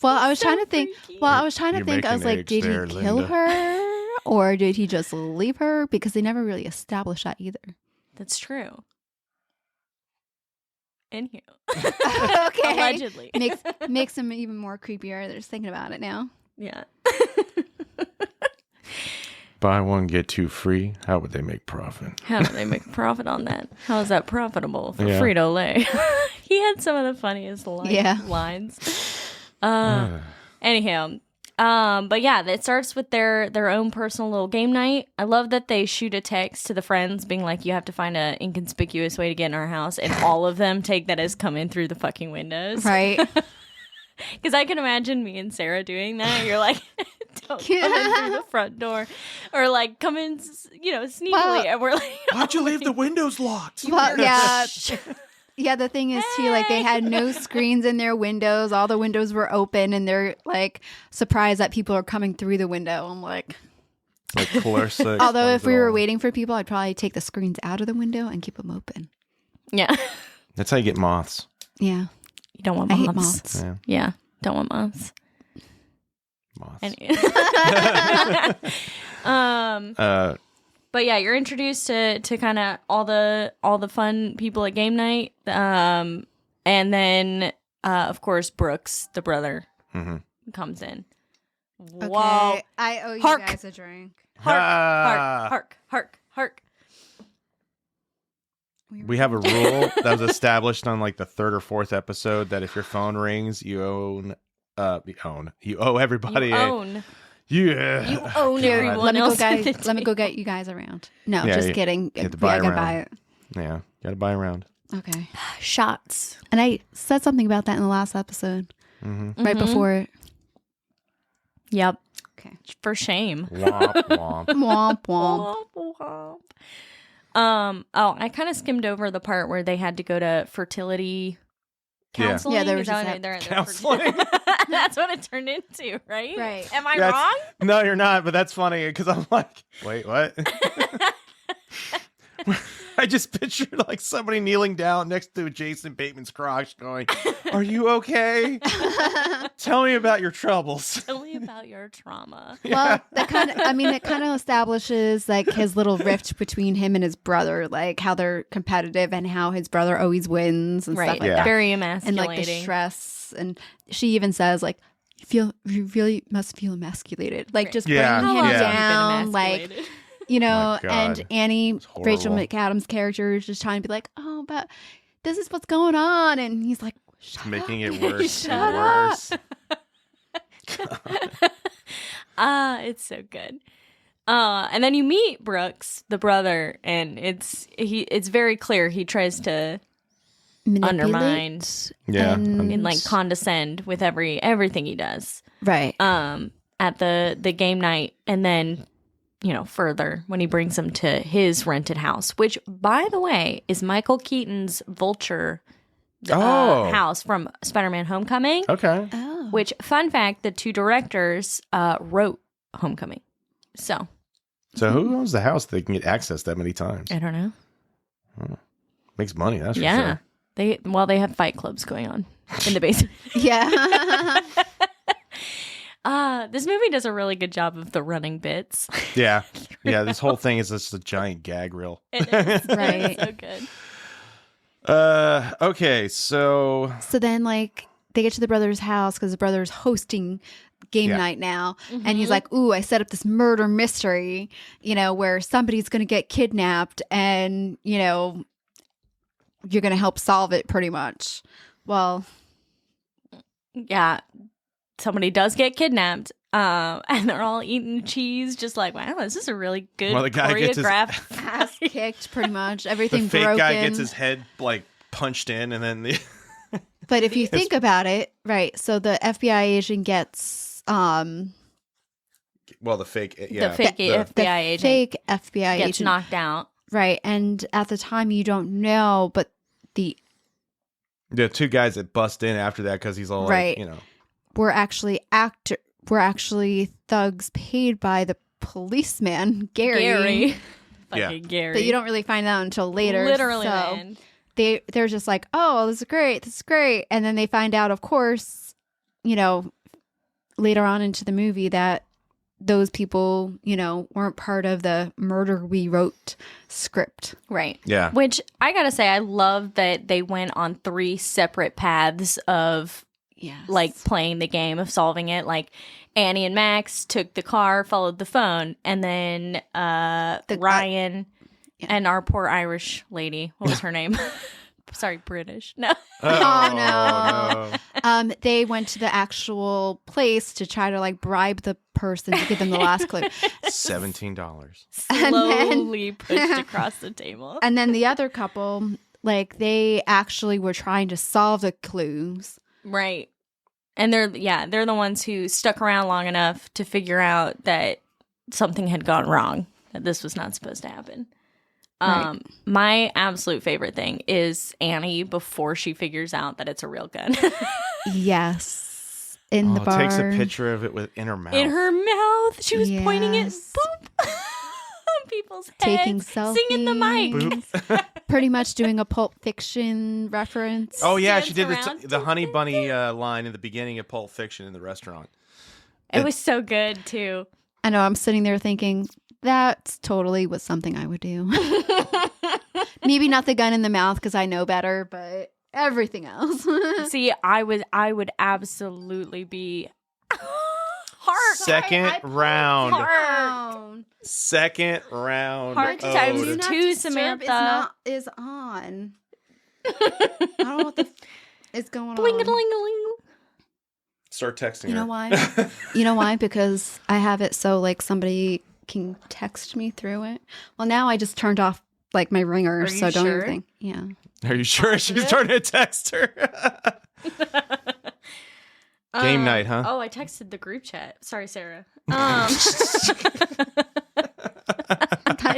Well, I was so trying to think. freaky. Well, I was trying to You're think. I was making like, eggs did he there, kill Linda. her or did he just leave her? Because they never really established that either. That's true. Anywho, Okay. allegedly, Makes him even more creepier. Just thinking about it now. yeah. Buy one, get two free. How would they make profit? How do they make a profit on that? How is that profitable for Yeah. Frito Lay? He had some of the funniest Yeah. lines. Anyhow, But yeah, it starts with their own personal little game night. I love that they shoot a text to the friends being like, you have to find an inconspicuous way to get in our house. And all of them take that as coming through the fucking windows. Right. Because I can imagine me and Sarah doing that. You're like, don't come in through the front door. Or like come in, sneakily. Well, and we're like, Why'd you leave the windows locked? Well, yeah. Yeah, the thing is, too, like, they had no screens in their windows. All the windows were open, and they're, like, surprised that people are coming through the window. I'm like... Like Clarissa Although if we were all. waiting for people, I'd probably take the screens out of the window and keep them open. yeah. That's how you get moths. Yeah. You don't want I moths. hate moths. Yeah. Yeah, don't want moths. Moths. But yeah, you're introduced to kind of all the fun people at game night, and then of course Brooks, the brother, comes in. Okay. Whoa! I owe you Hark. guys a drink. Hark! We have a rule that was established on like the 3rd or 4th episode that if your phone rings, you owe everybody. You own. Yeah. You own God. everyone Let me else. let me go get you guys around. No, Yeah, just you- kidding. you have to buy I can around. buy it. Yeah. Got to buy around. Okay. Shots. And I said something about that in the last episode, right before. Yep. Okay. For shame. Womp womp. Womp womp. Womp womp. I kind of skimmed over the part where they had to go to fertility counseling. Yeah, there Is was that just what they're counseling. That's what it turned into, right? Right. Am I That's- wrong? No, you're not, but that's funny because I'm like, wait, what? I just pictured like somebody kneeling down next to Jason Bateman's crotch going, are you okay? Tell me about your troubles. Tell me about your trauma. Well, it kind of establishes like his little rift between him and his brother, like how they're competitive and how his brother always wins and Right. stuff like Yeah. that. Very And emasculating. like the stress, and she even says like, you really must feel emasculated, like just Yeah. bringing him Yeah. down, like, you know. My God. And Annie, It's horrible. Rachel McAdams' character is just trying to be like, oh, but this is what's going on, and he's like, shut Making up. it worse Shut and up. worse. It's so good. And then you meet Brooks, the brother, and it's very clear he tries to undermine Yeah. and like condescend with everything he does. Right. At the game night, and then further when he brings him to his rented house, which by the way is Michael Keaton's Vulture house from Spider-Man Homecoming. Okay. Oh. Which, fun fact, the two directors wrote Homecoming. So who owns the house that can get access that many times? I don't know. Makes money, that's for Yeah, sure. they have fight clubs going on in the basement. Yeah. This movie does a really good job of the running bits. Yeah. Yeah, this whole thing is just a giant gag reel. It is. Right. It's so good. Okay, so So then, like, they get to the brother's house because the brother's hosting game night now. And he's like, ooh, I set up this murder mystery, where somebody's going to get kidnapped and, you're going to help solve it pretty much. Well, Yeah, somebody does get kidnapped, and they're all eating cheese, just like, wow, this is a really good Well, the guy gets his- choreographed. ass kicked pretty much. the Everything fake broken. guy gets his head like punched in and then the But if you think about it, right, so the FBI agent gets well the fake The fake FBI the agent fake FBI gets agent. knocked out. Right. And at the time you don't know, but the two guys that bust in after that because he's all Right. like, were actually thugs paid by the policeman, Gary. Fucking Gary. That you don't really find out until later. Literally, so man. they're just like, oh, this is great. And then they find out, of course, later on into the movie that those people, weren't part of the murder we wrote script. Right. Yeah. Which I gotta say, I love that they went on 3 separate paths of like playing the game of solving it. Like Annie and Max took the car, followed the phone, and then Ryan and our poor Irish lady. What was her name? Sorry, British. No. Oh, no. They went to the actual place to try to like bribe the person to give them the last clue. $17. Slowly pushed across the table. And then the other couple, like they actually were trying to solve the clues. Right. And they're the ones who stuck around long enough to figure out that something had gone wrong, that this was not supposed to happen. Right. My absolute favorite thing is Annie before she figures out that it's a real gun. Yes. In the bar. Takes a picture of it in her mouth. In her mouth. She was pointing it, Yes. boop, on people's heads. Taking selfies. Singing the mic. Boop. Pretty much doing a Pulp Fiction reference. Oh, yeah. Dance She did around. the Honey Bunny line in the beginning of Pulp Fiction in the restaurant. It was so good, too. I know. I'm sitting there thinking, that's totally was something I would do. Maybe not the gun in the mouth because I know better, but everything else. See, I would absolutely be heart. Second round. Heart. Second round. Heart ode. times Do not two, disturb Samantha. is on. I don't know what the is going on. Bling-a-ling-a-ling. Start texting You her. know why? You know why? Because I have it so like somebody can text me through it. Well, now I just turned off like my ringer, Are so you don't sure? even think. Yeah. Are you sure she's starting to text her? Game night, huh? Oh, I texted the group chat. Sorry, Sarah. I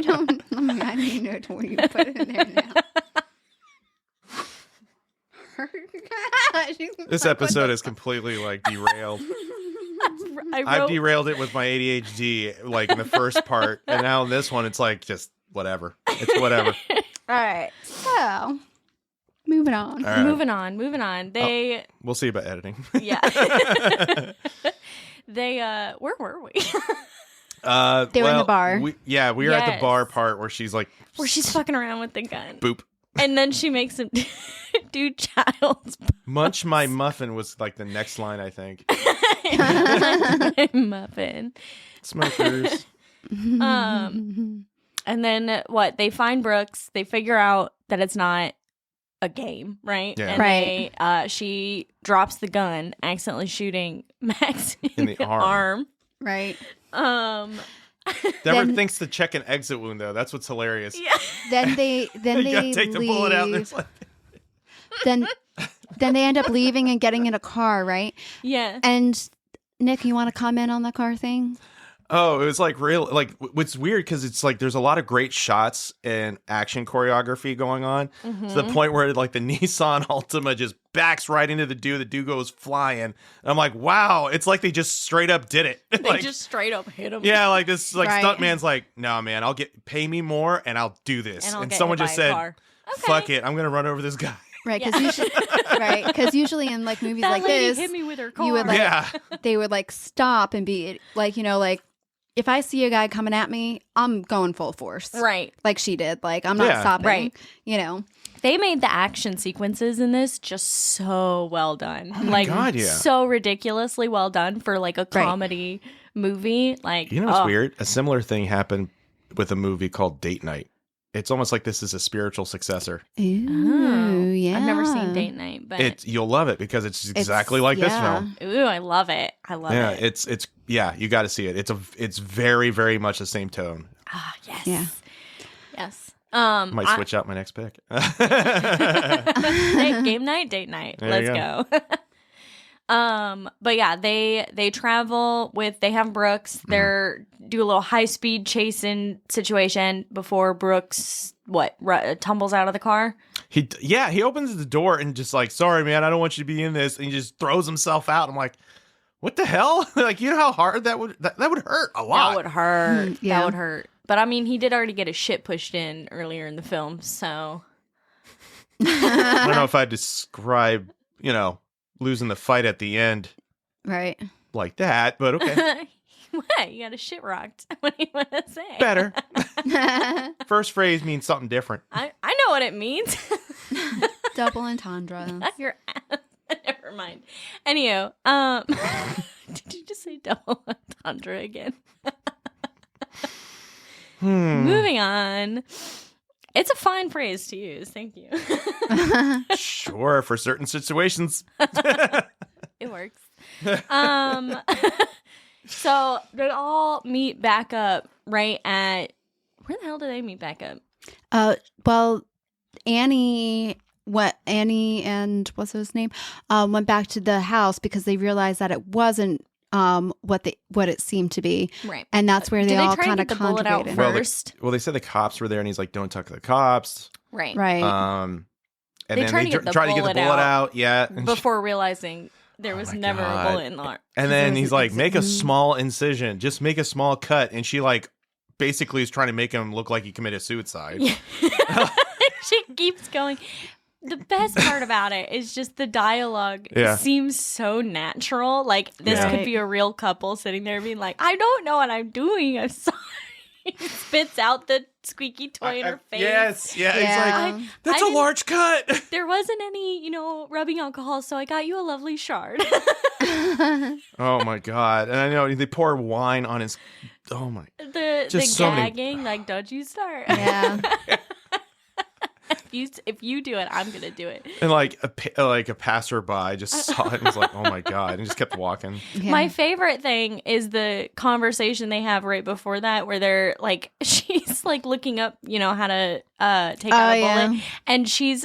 don't. I mean, I don't even know where you put it in there now. This episode is completely like derailed. I've derailed it with my ADHD like in the first part, and now in this one it's like just whatever. It's whatever. All right. So, moving on. All right. Moving on. They, We'll see about editing. yeah. They, where were we? They were in the bar. We were at the Yes. bar part where she's like, Where she's fucking around with the gun. boop. And then she makes him do child's Munch my muffin was like the next line, I think. muffin. Smokers. And then what? They find Brooks. They figure out that it's not a game, right? Yeah. And Right. she drops the gun, accidentally shooting Max In the arm. Right. Um, Never Then- thinks to check an exit wound though. That's what's hilarious. yeah. Then they You gotta take the bullet out and leave. it's like, Then they end up leaving and getting in a car, right? Yeah. And Nick, you want to comment on the car thing? oh, it was like real. Like what's weird because it's like there's a lot of great shots and action choreography going on to the point where like the Nissan Altima just backs right into the dude. The dude goes flying. And I'm like, wow, it's like they just straight up did it. They like, just straight up hit him. yeah, like this like Right. stuntman's like, no man, pay me more and I'll do this. And I'll get someone hit just by a said, car. fuck it, I'm gonna run over this guy. Right, Yeah. because usually in like movies That like lady this, hit me with her car. you would like Yeah. they would like stop and be like, you know, like if I see a guy coming at me, I'm going full force, Right. like she did. Like I'm not Yeah. stopping, Right. You know, They made the action sequences in this just so well done. Oh my like God, yeah. so ridiculously well done for like a comedy movie. Like You know what's weird? A similar thing happened with a movie called Date Night. It's almost like this is a spiritual successor. ooh, Oh, yeah. I've never seen Date Night, but You'll love it because it's exactly like this yeah. film. ooh, I love it. I love Yeah, it. it's you got to see it. It's very very much the same tone. Ah, yes. Yeah. Yes. Might switch out my next pick. Game night, date night. There Let's you go. But yeah, they travel with, they have Brooks. They're do a little high speed chasing situation before Brooks tumbles out of the car. He opens the door and just like, sorry man, I don't want you to be in this, and he just throws himself out. I'm like, what the hell? Like, you know how hard that would hurt a lot. That would hurt. Yeah. That would hurt. But I mean, he did already get his shit pushed in earlier in the film, so I don't know if I'd describe, losing the fight at the end Right. like that, but okay. what? You got a shit rocked. What do you want to say? Better. First phrase means something different. I know what it means. Double entendre. Your ass. Never mind. Anywho, did you just say double entendre again? Moving on. It's a fine phrase to use. Thank you. Sure, for certain situations. It works. So they all meet back up right at where the hell do they meet back up? Well, Annie and what's his name went back to the house because they realized that it wasn't what it seemed to be, Right? and that's where they all kind of the bullet out congregated. first? Well, they said the cops were there, and he's like, "Don't talk to the cops." Right. And They then try they to get the try to get the bullet bullet out out. Yeah. And Before realizing there was my never God. a bullet in the arm. and then Because he's there was like, an "Make a exit. small incision. Just make a small cut." And she like basically is trying to make him look like he committed suicide. Yeah. She keeps going. The best part about it is just the dialogue seems so natural. Like this Yeah. could be a real couple sitting there being like, I don't know what I'm doing. I'm sorry. Spits out the squeaky toy in her face. Yes. Yeah. Yeah. He's like, "That's I a didn't- large cut." There wasn't any, rubbing alcohol, so I got you a lovely shard. Oh my God. And I know they pour wine on his. Oh my. the Just so many- gagging, like, don't you start. Yeah. If you do it, I'm gonna do it. And like a passerby just saw it and was like, "Oh my God," and just kept walking. Yeah. My favorite thing is the conversation they have right before that, where they're like, she's like looking up, how to take out a bullet, yeah. and she's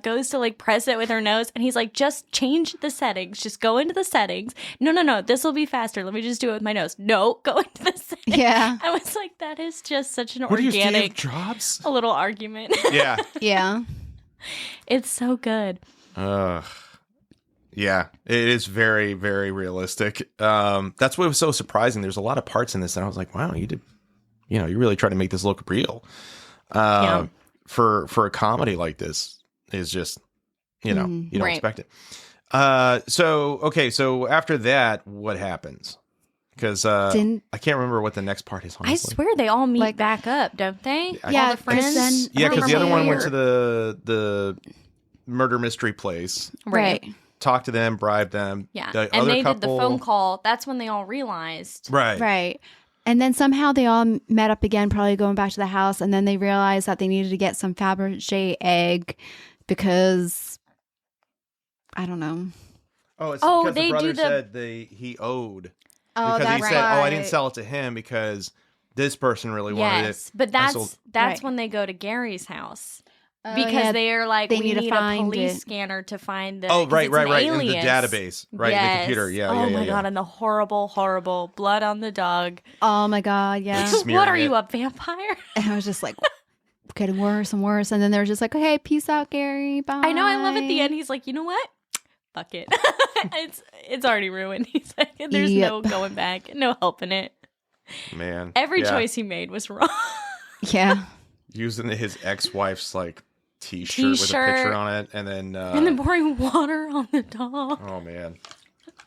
goes to like press it with her nose, and he's like, just change the settings, just go into the settings. No, this will be faster. Let me just do it with my nose. No, go into the settings. Yeah. I was like, that is just such an What do you Steve organic, Jobs? a little argument. Yeah. Yeah. It's so good. Yeah, it is very, very realistic. That's what was so surprising. There's a lot of parts in this that I was like, wow, you did, you really try to make this look real. For a comedy like this is just, you don't Right. expect it. So after that, what happens? Because I can't remember what the next part is. Honestly. I swear they all meet Like- back up, don't they? Yeah, All the friends. then- Yeah, because the other one went Remember- to the murder mystery place, Right. talked to them, bribed them. Yeah, The and other they did the couple- phone call. That's when they all realized. Right. Right. And then somehow they all met up again, probably going back to the house. And then they realized that they needed to get some Fabergé egg because I don't know. Oh, it's Oh, because they the brother do the- said he owed. Oh, Because he that's said, right. "Oh, I didn't sell it to him because this person really wanted Yes, it." but I sold- that's Right. when they go to Gary's house Oh, because yeah. they are like, they we need to need a find police it. scanner to find the. Oh, 'cause right, it's right, an right. In the alias. database, right? In the Yes. computer. Yeah, Oh yeah, my yeah. god, and the horrible blood on the dog. Oh my God. Yeah. Like smearing What are it. you, a vampire? And I was just like getting worse and worse. And then they were just like, hey, peace out, Gary. Bye. I know. I love at the end. He's like, you know what? Fuck it. it's already ruined. He's like, there's Yep. no going back, no helping it. Man, Every yeah. choice he made was wrong. Yeah. using his ex-wife's like T-shirt with a picture on it, and then and then pouring water on the dog. oh man,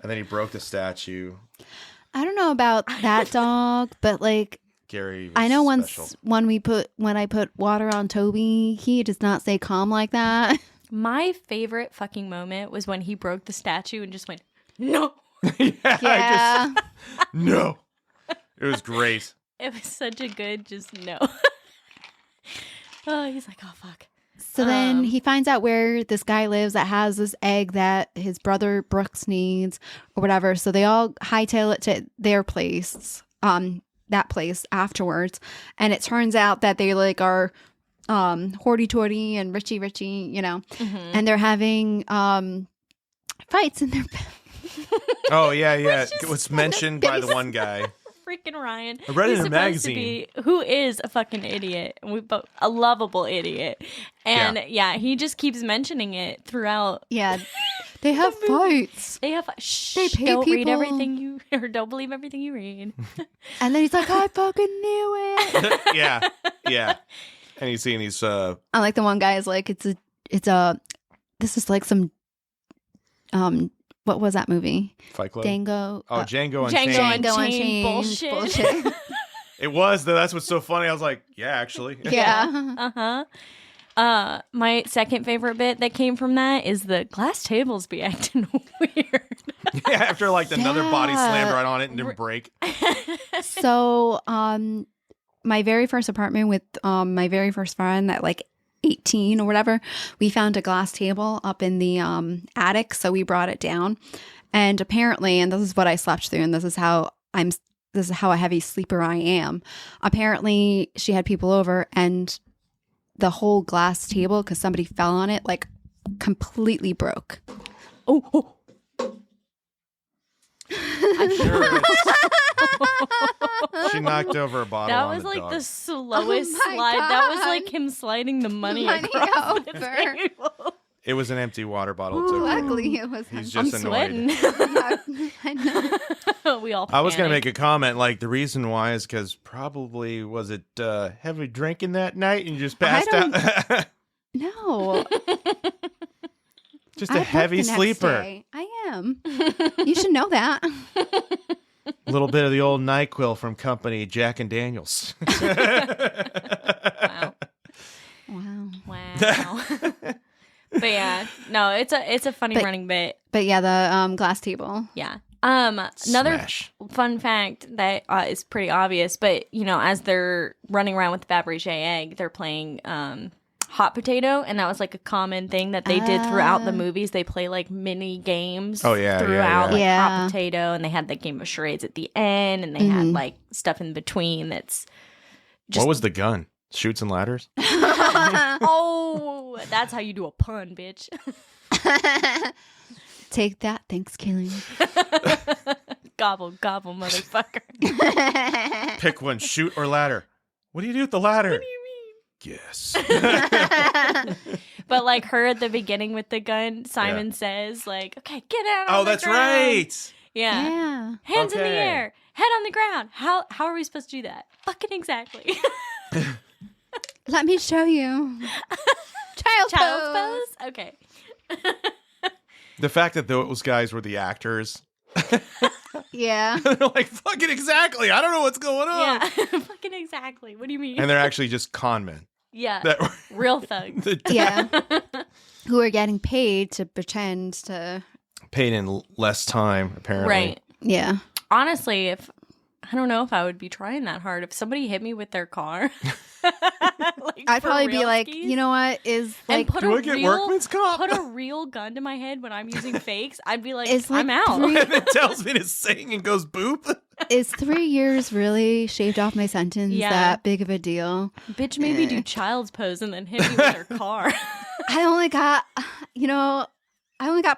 and then he broke the statue. I don't know about that dog, but like Gary, was I know special. when I put water on Toby, he does not stay calm like that. My favorite fucking moment was when he broke the statue and just went, no. Yeah. No, it was great. It was such a good just no. Oh, he's like, oh, fuck. So then he finds out where this guy lives that has this egg that his brother Brooks needs or whatever. So they all hightail it to their place, that place afterwards. And it turns out that they like are hoity-toity and richy, and they're having fights in their Oh yeah. It was mentioned by the one guy. Freaking Ryan. I read it He's in a supposed magazine. to be, who is a fucking idiot. A lovable idiot. And yeah, he just keeps mentioning it throughout. Yeah, they have fights. They have shh, They pay don't read people. everything you or don't believe everything you read. And then he's like, I fucking knew it. yeah. And he's seeing these. I like the one guy is like, this is like some, what was that movie? Fight Club. Django. Oh, Django Unchained. Django Unchained. bullshit. It was though. That's what's so funny. I was like, yeah, actually. Yeah. My second favorite bit that came from that is the glass tables be acting weird. Yeah, after like another body Yeah. slammed right on it and didn't break. So, my very first apartment with my very first friend at like 18 or whatever, we found a glass table up in the attic, so we brought it down. And apparently, and this is what I slept through, and this is how a heavy sleeper I am. Apparently, she had people over, and the whole glass table, because somebody fell on it, like completely broke. Oh. I'm sure she knocked over a bottle. That on was the like dog. the slowest Oh my slide. That was God. like him sliding the money Money across the over. table. It was an empty water bottle. It's okay. Luckily, it was. He's I'm just annoyed. sweating. I know. We all. I was going to panicked. make a comment like the reason why is because probably was it heavy drinking that night and you just passed out? No. Just I a work heavy the next sleeper. day. I am. You should know that. A little bit of the old NyQuil from company Jack and Daniels. Wow. Wow. Wow. But yeah, no, it's a funny But- running bit. But yeah, the glass table. Yeah. Another Smash. fun fact that is pretty obvious, but as they're running around with the Fabergé egg, they're playing hot potato, and that was like a common thing that they did throughout the movies. They play like mini games. Oh, yeah, yeah, throughout like yeah. hot potato, and they had the game of charades at the end, and they had like stuff in between. That's What was the gun? Shoots and ladders? oh, that's how you do a pun, bitch. Take that, Thankskilling. Gobble gobble, motherfucker. Pick one, shoot or ladder. What do you do with the ladder? What do you mean? Guess. But like her at the beginning with the gun, Simon says like, "Okay, get out." On Oh, the that's ground." right. Yeah. Yeah. Hands in the Okay. air, head on the ground. How are we supposed to do that? Fucking exactly. Let me show you. Child's Child's pose. pose. Okay. The fact that those guys were the actors. Yeah. They're like, fucking exactly. I don't know what's going on. Yeah. Fucking exactly. What do you mean? And they're actually just con men. yeah. That were Real thugs. Yeah. Who are getting paid to pretend to. paid in less time, apparently. Right. Yeah. Honestly, I don't know if I would be trying that hard. If somebody hit me with their car, like, I'd for probably be like, realskies, you know what? Is and like. put Do a I get real, workman's comp? Put a real gun to my head when I'm using fakes. I'd be like, Is, like, I'm out. three- And it tells me to sing and goes boop. Is 3 years really shaved off my sentence Yeah. that big of a deal? Bitch made me do child's pose and then hit me with her car. I only got,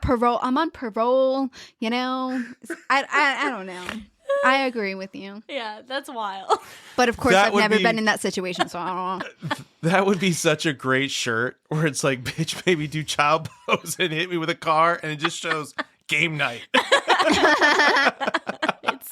parole. I'm on parole, I don't know. I agree with you. Yeah, that's wild. But of course, That I've would never be- been in that situation, so I don't know. That would be such a great shirt where it's like, bitch, baby, do child pose and hit me with a car. And it just shows game night. It's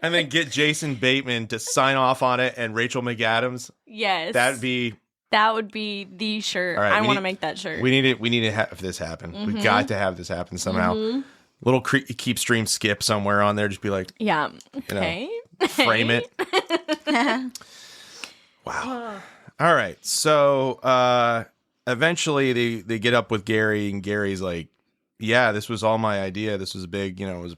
And then get Jason Bateman to sign off on it and Rachel McAdams. yes. That would be the shirt. All right, I we want to need- make that shirt. we need to have this happen. We got to have this happen somehow. Little keep stream skip somewhere on there. Just be like, yeah. you know, Okay. frame it. Wow. All right. So eventually they get up with Gary, and Gary's like, yeah, this was all my idea. This was big, it was,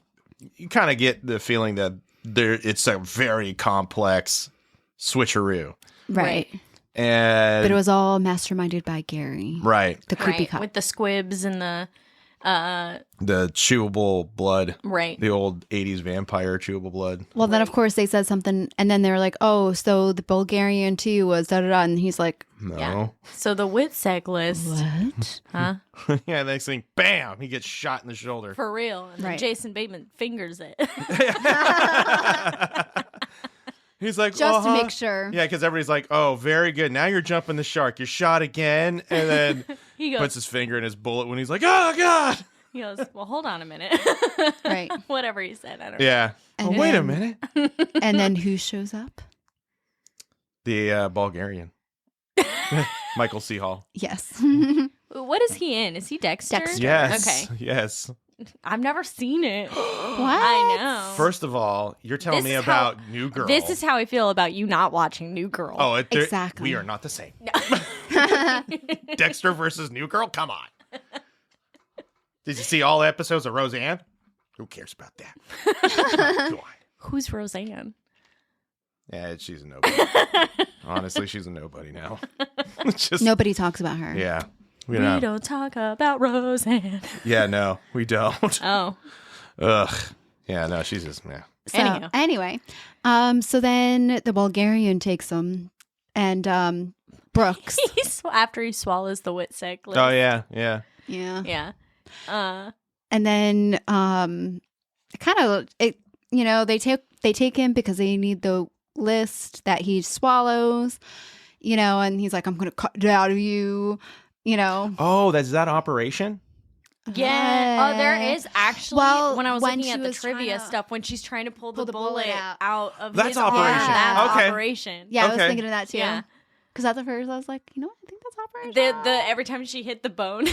you kind of get the feeling that it's a very complex switcheroo. Right. And But it was all masterminded by Gary, right. the creepy Right, cop. with the squibs and the The chewable blood. right. The old 80s vampire chewable blood. Well, then, of course, they said something, and then they were like, oh, so the Bulgarian, too, was da-da-da, and he's like, No. Yeah. So the Witsec list, what? huh? Yeah, next thing, bam, he gets shot in the shoulder. For real. And then Right. Jason Bateman fingers it. He's like, Just to make sure. Yeah, because everybody's like, oh, very good. Now you're jumping the shark. You're shot again. And then He goes, puts his finger in his bullet when he's like, oh, God. he goes, well, hold on a minute. Right. Whatever he said. I don't know. Yeah. And Oh, wait a then- minute. And then who shows up? The Bulgarian. Michael C. Hall. Yes. What is he in? Is he Dexter? Dexter. Yes. Okay. Yes. I've never seen it. What? I know. First of all, you're telling This me is how- about New Girl. This is how I feel about you not watching New Girl. Oh, Exactly. We are not the same. Dexter versus New Girl? Come on. Did you see all episodes of Roseanne? Who cares about that? Go on. Who's Roseanne? Yeah, she's a nobody. Honestly, she's a nobody now. Just Nobody talks about her. yeah. We We don't talk about Roseanne. Yeah, no, we don't. Oh. Ugh. Yeah, no, she's just, yeah. So, Anyhow. anyway, so then the Bulgarian takes him, and Brooks. After he swallows the Whitsick. Oh, yeah, yeah. Yeah. Yeah. And then they take him because they need the list that he swallows, and he's like, I'm gonna cut it out of you, Oh, that's that operation? Yeah. Oh, there is actually. Well, when I was when looking she at the was trivia trying to stuff, when she's trying to pull the the bullet bullet out of That's his operation. arm, that's Okay. operation. Yeah, I was Okay. thinking of that too. Yeah. Because at the first I was like, I think that's operation. The every time she hit the bone.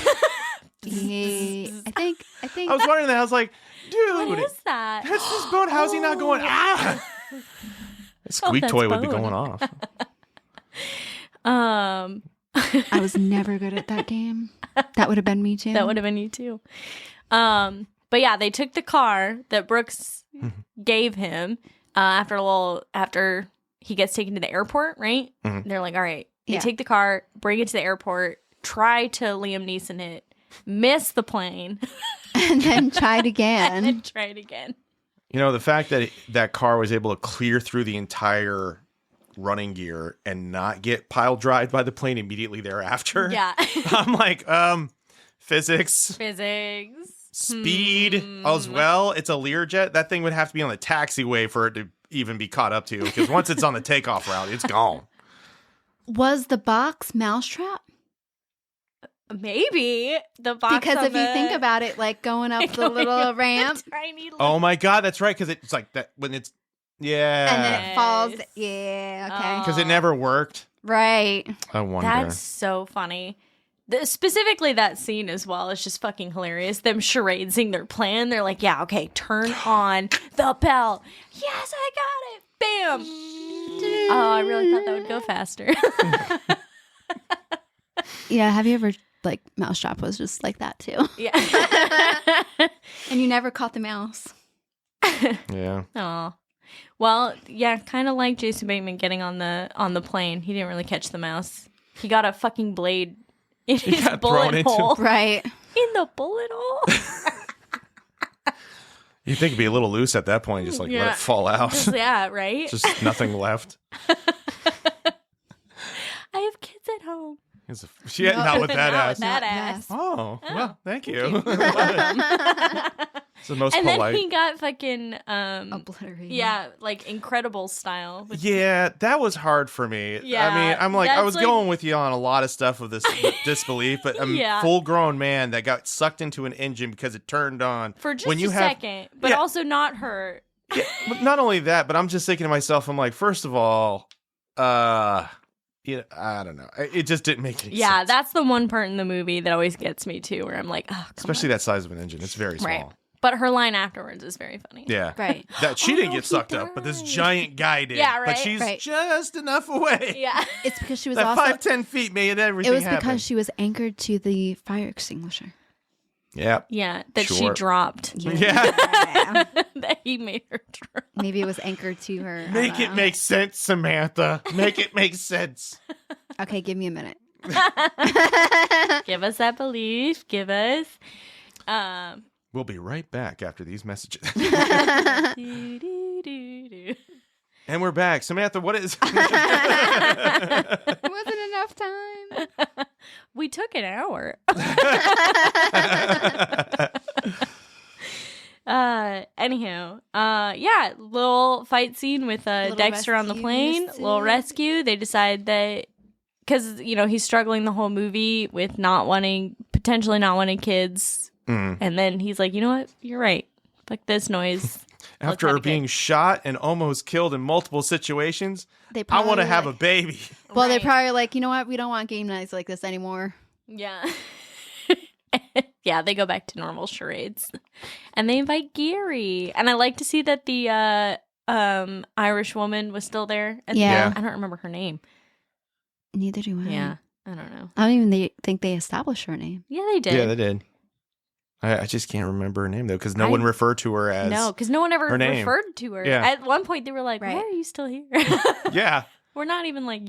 Yeah, I think I was wondering that. I was like, dude, What is that? that's this bone. How's he not going, ah? The squeak that's toy would be bone. going off. I was never good at that game. That would have been me too. That would have been you too. But yeah, they took the car that Brooks gave him after he gets taken to the airport, right? Mm-hmm. They're like, all right, they Yeah. take the car, bring it to the airport, try to Liam Neeson it, miss the plane, and then tried again. and then try it again. The fact that that car was able to clear through the entire running gear and not get pile drive by the plane immediately thereafter. Yeah. I'm like, physics, Physics. speed as well. It's a Learjet. That thing would have to be on the taxiway for it to even be caught up to, because once it's on the takeoff route, it's gone. Was the box mousetrap? Maybe the box Because on if you think about it, like going up the little ramp tiny Oh my God, that's right. Because it's like that when it's, yeah. and then it falls. Yes. Yeah, okay. Because it never worked. Right. I wonder. That's so funny. Specifically that scene as well is just fucking hilarious. Them charadesing their plan. They're like, yeah, okay, turn on the bell. Yes, I got it. Bam. Oh, I really thought that would go faster. Yeah. Have you ever mousetrap was just like that too? Yeah. And you never caught the mouse. Yeah. Oh. Well, yeah, kind of like Jason Bateman getting on the plane. He didn't really catch the mouse. He got a fucking blade in his got thrown bullet into- hole. Right. In the bullet hole. You think it'd be a little loose at that point, just let Yeah. it fall out. Yeah, right? Just nothing left. I have kids at home. Yeah, not with that Not ass. with that Not- ass. Oh, well, thank you. Welcome. It's the most And polite. then he got fucking Obliterated. yeah, like Incredible style. Yeah, that was hard for me. Yeah, I mean, I'm like, I that's was like- going with you on a lot of stuff of this disbelief, but a Yeah. full-grown man that got sucked into an engine because it turned on. For just when you a have, second, but Yeah. also not hurt. But not only that, but I'm just thinking to myself, I'm like, first of all, I don't know. It just didn't make any Yeah, sense. that's the one part in the movie that always gets me too, where I'm like, oh, come Especially that size of an engine. It's very small. Right. But her line afterwards is very funny. Yeah. Right. That she Oh, didn't no, get he sucked up, but this died. giant guy did. Yeah, But right, she's right. just enough away. Yeah. It's because she was That also. 5-10 feet made everything It was happen. because she was anchored to the fire extinguisher. Yeah. Yeah, that she Sure. dropped. Yeah. That he made her drop. Maybe it was anchored to her. I Make don't it know. make sense, Samantha. Make it make sense. Okay, give me a minute. Give us that belief. Give us. We'll be right back after these messages. Do-do-do-do. And we're back. Samantha, what is... It wasn't enough time. We took an hour. Anyhow, yeah, little fight scene with Little Dexter on the rescue plane. scene. Little rescue. They decide that because he's struggling the whole movie with potentially not wanting kids, and then he's like, you know what, you're right. Fuck this noise. After Let's her have a being kid. shot and almost killed in multiple situations, They I probably want to have a like- baby. Well, they're Right. probably like, you know what? We don't want game nights like this anymore. Yeah. Yeah, they go back to normal charades. And they invite Gary. And I like to see that the Irish woman was still there. At the Yeah. end. I don't remember her name. Neither do I. Yeah. I don't know. I don't even think they established her name. Yeah, they did. Yeah, they did. I just can't remember her name, though, because no I- one referred to her as... No, because no one ever her name. referred to her. Yeah. At one point, they were like, Right. why are you still here? Yeah. We're not even like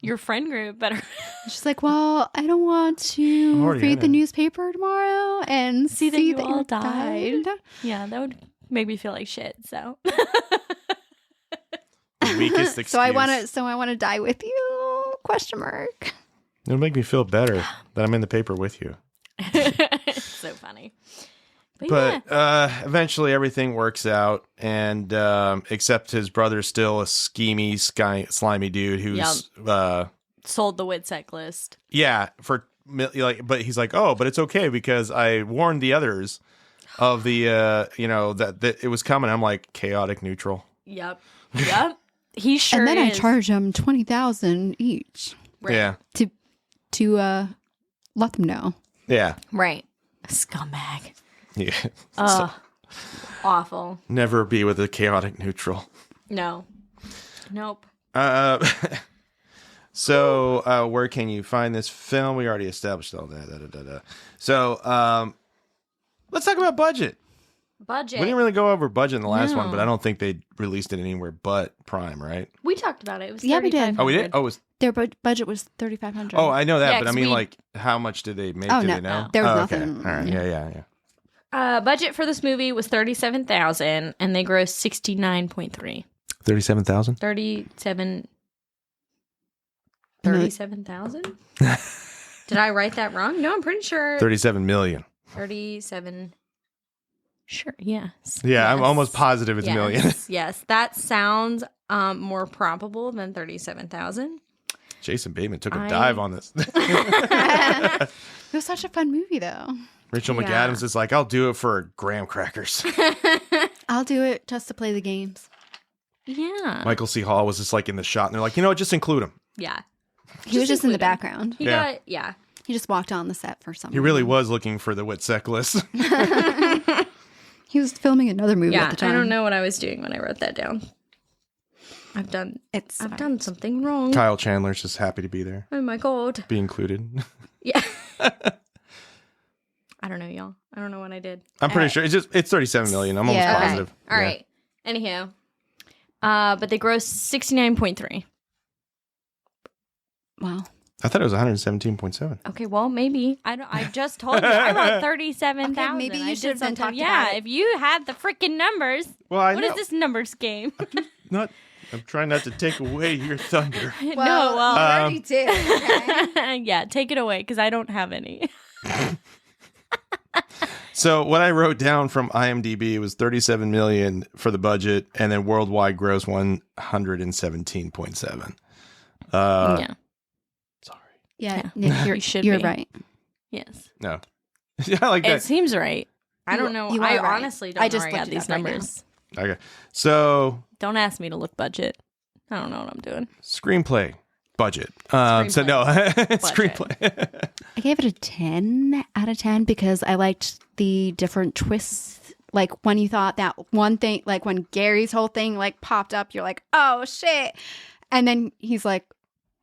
your friend group, but She's like, well, I don't want to already read in the it. newspaper tomorrow and see that you all died. Yeah, that would make me feel like shit. So The weakest excuse. So I want to die with you? Question mark. It'll make me feel better that I'm in the paper with you. it's so funny. But Eventually everything works out, and except his brother's still a schemy, slimy dude who's sold the WITSEC list. Yeah, but he's like, oh, but it's okay because I warned the others of the that it was coming. I'm like, chaotic neutral. Yep. He sure and then is. I charge them $20,000 each. Right. Yeah. To let them know. Yeah. Right. Scumbag. Yeah. Awful. Never be with a chaotic neutral. No. Nope. So where can you find this film? We already established all that. So let's talk about budget. We didn't really go over budget in the last one, but I don't think they released it anywhere but Prime, right? We talked about it. It was Yeah, we did. Oh, we did? Oh, it was... Their budget was $3,500. Oh, I know that, Yeah, but I 'cause mean, we- like, how much did they make? Oh, Did no, they know? there was Okay. nothing. All right. Yeah. Budget for this movie was $37,000, and they grossed $69.3. 37,000? 37,000? Did I write that wrong? No, I'm pretty sure. 37 million. 37. Sure. Yes. Yeah, I'm Yes. almost positive it's yes. million. Yes, that sounds more probable than 37,000. Jason Bateman took a dive on this. It was such a fun movie, though. Rachel Yeah. McAdams is like, I'll do it for graham crackers. I'll do it just to play the games. Yeah. Michael C. Hall was just like in the shot, and they're like, just include him. Yeah. He was just in the include him. background. Yeah. He just walked on the set for some He really reason. was looking for the WITSEC list. He was filming another movie Yeah. at the time. I don't know what I was doing when I wrote that down. I've done something wrong. Kyle Chandler's just happy to be there, Oh my god. be included. Yeah. I don't know, y'all. I don't know what I did. I'm pretty sure it's 37 million. I'm Yeah. almost positive. All right. Anywho. But they grossed 69.3. Wow. I thought it was 117.7. Okay, well, maybe. I just told you. I wrote 37,000. Okay, maybe you I should have did been talked Yeah, about it. if you had the freaking numbers. Well, I What know. is this numbers game? I'm trying not to take away your thunder. No, well. you already did. Okay? Yeah, take it away because I don't have any. So what I wrote down from IMDb was 37 million for the budget, and then worldwide gross 117.7. Yeah. Sorry. Yeah, Yeah. you're, You should you're be. right. Yes. No. Yeah, I like It that. seems right. I don't know. you I are right. honestly don't I know just where I got looked it these up right now. numbers. Okay. So Don't ask me to look budget. I don't know what I'm doing. screenplay budget. So no, screenplay. I gave it a 10 out of 10 because I liked the different twists. Like when you thought that one thing, like when Gary's whole thing like popped up, you're like, oh shit. And then he's like,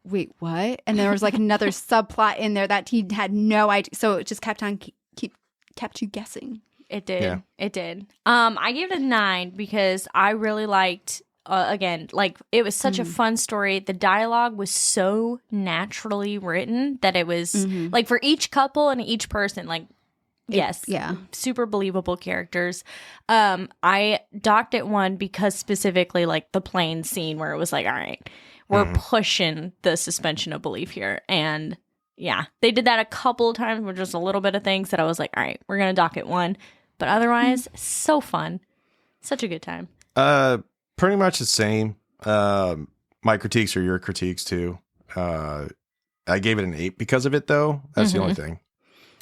wait, what? And there was like another subplot in there that he had no idea. So it just kept on kept you guessing. It did. Yeah. It did. I gave it a 9 because I really liked. Again, like it was such a fun story. The dialogue was so naturally written that it was like for each couple and each person, like yes, yeah. super believable characters. I docked it 1 because specifically like the plane scene where it was like, all right, we're pushing the suspension of belief here, and yeah, they did that a couple of times with just a little bit of things that I was like, all right, we're gonna dock it 1, but otherwise, so fun, such a good time. Pretty much the same. My critiques are your critiques too. I gave it an 8 because of it, though. That's the only thing.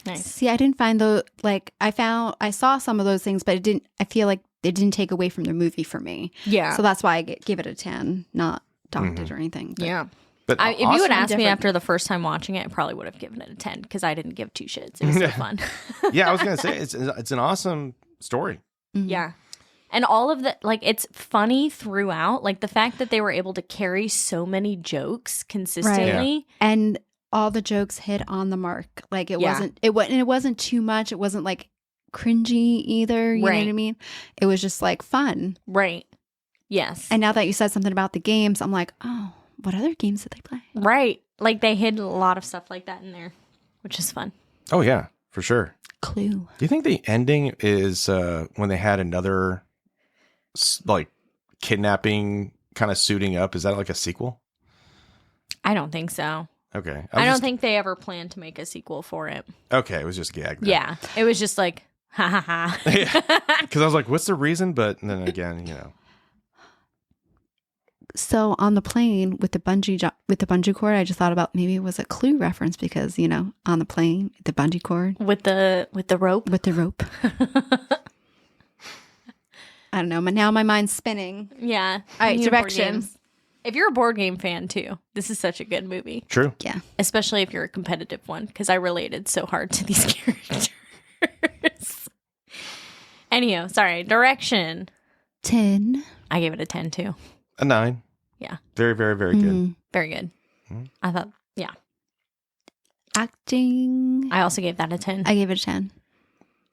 Nice. See, I didn't find I saw some of those things, but I feel like it didn't take away from the movie for me. Yeah. So that's why I gave it a 10, not docked it or anything. But Yeah. But If you awesome. had asked me different. after the first time watching it, I probably would have given it a 10 because I didn't give 2 shits. It was so fun. Yeah, I was gonna say it's an awesome story. Yeah. And all of the, like, it's funny throughout. Like, the fact that they were able to carry so many jokes consistently. And all the jokes hit on the mark. Like it Yeah. wasn't too much. It wasn't like cringy either. You know Right. what I mean? It was just like fun. Right. Yes. And now that you said something about the games, I'm like, oh, what other games did they play? right. like they hid a lot of stuff like that in there, which is fun. Oh yeah, for sure. Clue. Do you think the ending is when they had another like kidnapping kind of suiting up? Is that like a sequel? I don't think so. Okay. I don't think they ever planned to make a sequel for it. Okay, it was just gag. Then. Yeah, it was just like, ha ha ha. Because I was like, what's the reason? But then again, So on the plane with the bungee cord, I just thought about maybe it was a Clue reference because on the plane the bungee cord with the rope. with the rope. I don't know, but now my mind's spinning. Yeah. All right, Thinking of board directions. games. If you're a board game fan too, this is such a good movie. True. Yeah. Especially if you're a competitive one, because I related so hard to these characters. Anyhow, sorry. Direction. 10. I gave it a 10 too. A 9. Yeah. Very, very, very good. Very good. I thought, yeah. Acting. I also gave that a 10. I gave it a 10.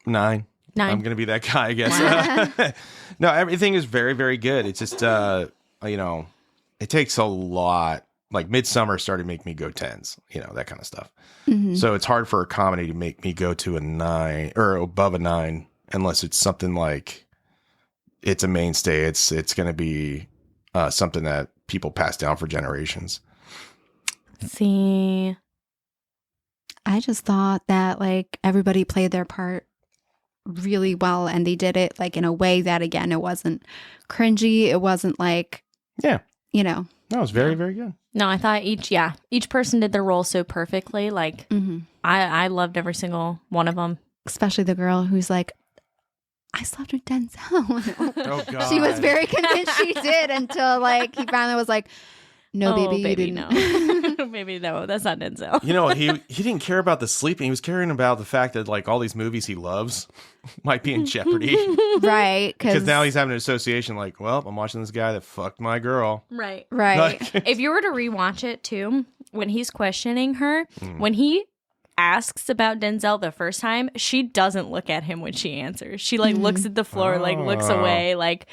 9. 9. I'm gonna be that guy, I guess. No, everything is very, very good. It's just it takes a lot. Like Midsummer started to make me go 10s, that kind of stuff. Mm-hmm. So it's hard for a comedy to make me go to a 9 or above a 9 unless it's something like it's a mainstay. It's going to be something that people pass down for generations. See, I just thought that like everybody played their part really well, and they did it like in a way that again it wasn't cringy. It wasn't like No, it was very, very good. no, I thought each person did their role so perfectly. Like, I loved every single one of them. Especially the girl who's like, I slept with Denzel. Oh God, She was very convinced she did until like he finally was like, no, baby, you didn't. no. Baby, no, that's not Denzel. He didn't care about the sleeping. He was caring about the fact that like all these movies he loves might be in jeopardy. Right. Because now he's having an association like, well, I'm watching this guy that fucked my girl. Right. Right. If you were to rewatch it too, when he's questioning her, when he asks about Denzel the first time, she doesn't look at him when she answers. She like looks at the floor, like looks away, like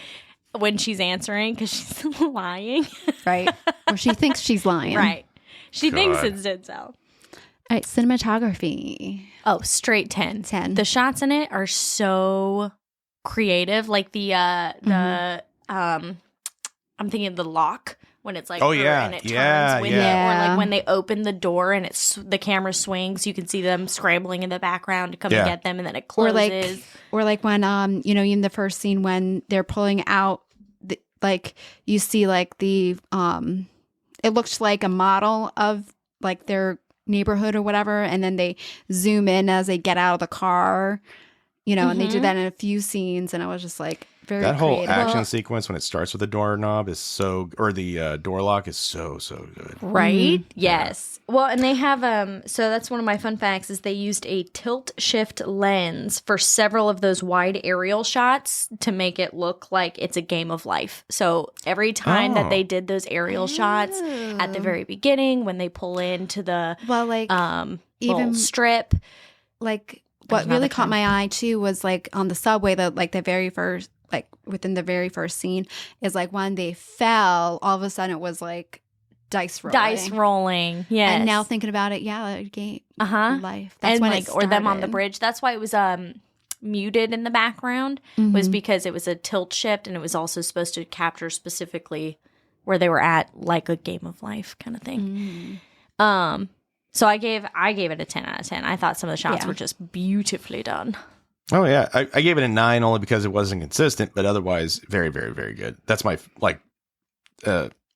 when she's answering because she's lying. Right. Or she thinks she's lying. Right. She thinks God. it's Denzel. All right. Cinematography. Oh, straight 10. 10. The shots in it are so creative. Like I'm thinking of the lock when it's like Oh, her yeah. and it turns Yeah, with yeah. it, or like when they open the door and the camera swings, you can see them scrambling in the background to come Yeah. and get them, and then it Or closes. like when in the first scene when they're pulling out like you see like the it looks like a model of like their neighborhood or whatever, and then they zoom in as they get out of the car, and they do that in a few scenes, and I was just like very That whole creative. action sequence when it starts with the doorknob is the door lock is so good. Right? Yes. Well, and they have so that's one of my fun facts is they used a tilt shift lens for several of those wide aerial shots to make it look like it's a game of life. So every time that they did those aerial shots at the very beginning when they pull into the Well, like little even strip, like There's what really another caught my eye too was like on the subway, the very first, like within the very first scene is like when they fell, all of a sudden it was like dice rolling. Yes. And now thinking about it, yeah, game life. That's and when like it or them on the started. bridge. That's why it was muted in the background was because it was a tilt shift, and it was also supposed to capture specifically where they were at, like a game of life kind of thing. So I gave it a 10 out of 10. I thought some of the shots were just beautifully done. Oh yeah, I gave it a 9 only because it wasn't consistent, but otherwise very, very, very good. That's my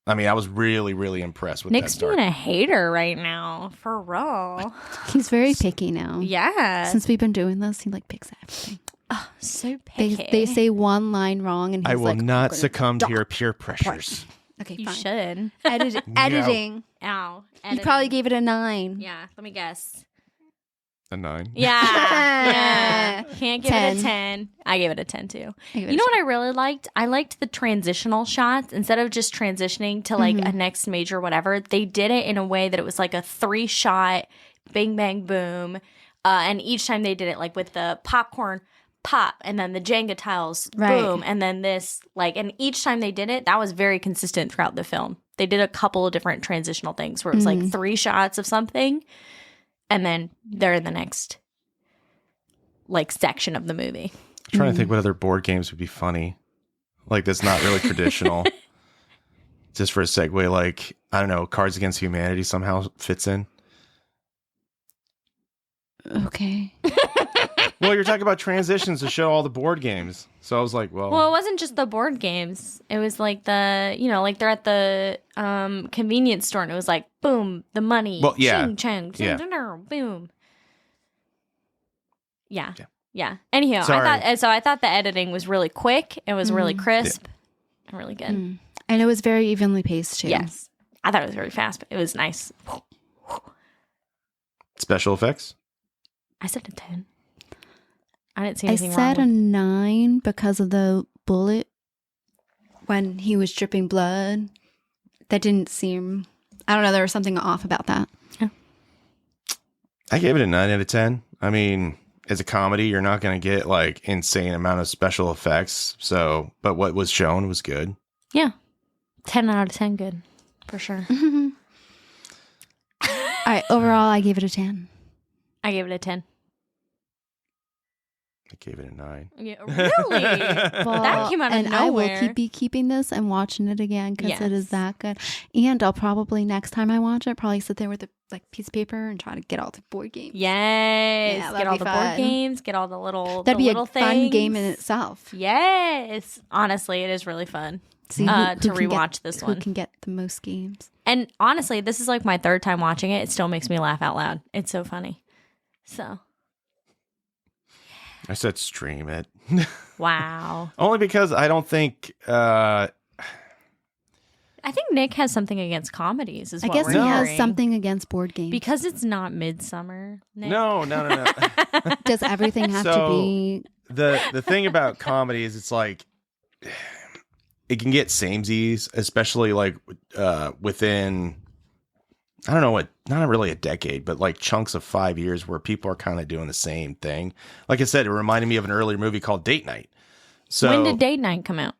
I mean, I was really, really impressed with Nick's that start. being a hater right now, for real. He's very picky now. Yeah, Since we've been doing this, he like picks everything. so picky. They say one line wrong, and he's I will like, not "I'm gonna succumb to dock." your peer pressures. Okay, You fine. should. Editing. Ow. You probably gave it a 9. Yeah. Let me guess. A 9. Yeah. Can't give it 10. a 10. I gave it a 10 too. I gave it You a know what I really liked? I liked the transitional shots. Instead of just transitioning to like a next major whatever, they did it in a way that it was like a 3-shot bang, bang, boom. And each time they did it like with the popcorn pop and then the Jenga tiles Right. boom and then this like, and each time they did it, that was very consistent throughout the film. They did a couple of different transitional things where it was like 3 shots of something, and then they're in the next like section of the movie. I'm trying to think what other board games would be funny. Like that's not really traditional. Just for a segue, like, I don't know, Cards Against Humanity somehow fits in. Okay. Well, you're talking about transitions to show all the board games. So I was like, well, Well, it wasn't just the board games. It was like the, like they're at the convenience store and it was like, boom, the money. Well, yeah. Ching, chang, Yeah. boom. Yeah. Anyhow, Sorry. I thought the editing was really quick. It was really crisp and really good. And it was very evenly paced too. Yes. I thought it was very fast, but it was nice. special effects. I said a 10. I didn't see I anything said wrong a with 9 because of the bullet when he was dripping blood. That didn't seem, I don't know, there was something off about that. I gave it a 9 out of 10. I mean, as a comedy, you're not going to get like insane amount of special effects. So, but what was shown was good. Yeah. 10 out of 10 good. For sure. All right, overall, I gave it a 10. I gave it a 10. I gave it a 9. Yeah, really? Well, That came out of and nowhere. I will be keeping this and watching it again because it Yes. is that good. And I'll probably, next time I watch it, probably sit there with a piece of paper and try to get all the board games. Yes. Yeah, Get that'd all be the fun. board games. Get all the little That'd the be little a fun game in things. itself. Yes. Honestly, it is really fun See to can get- rewatch this who one. can get the most games. And honestly, this is like my 3rd time watching it. It still makes me laugh out loud. It's so funny. So, I said stream it. wow. Only because I don't think I think Nick has something against comedies. Is I what guess we're he has hearing. something against board games. Because it's not Midsummer. Nick. no. Does everything have to So- be? The thing about comedy is it's like it can get samesies, especially like within, I don't know what, not really a decade, but like chunks of 5 years where people are kind of doing the same thing. Like I said, it reminded me of an earlier movie called Date Night. So When did Date Night come out?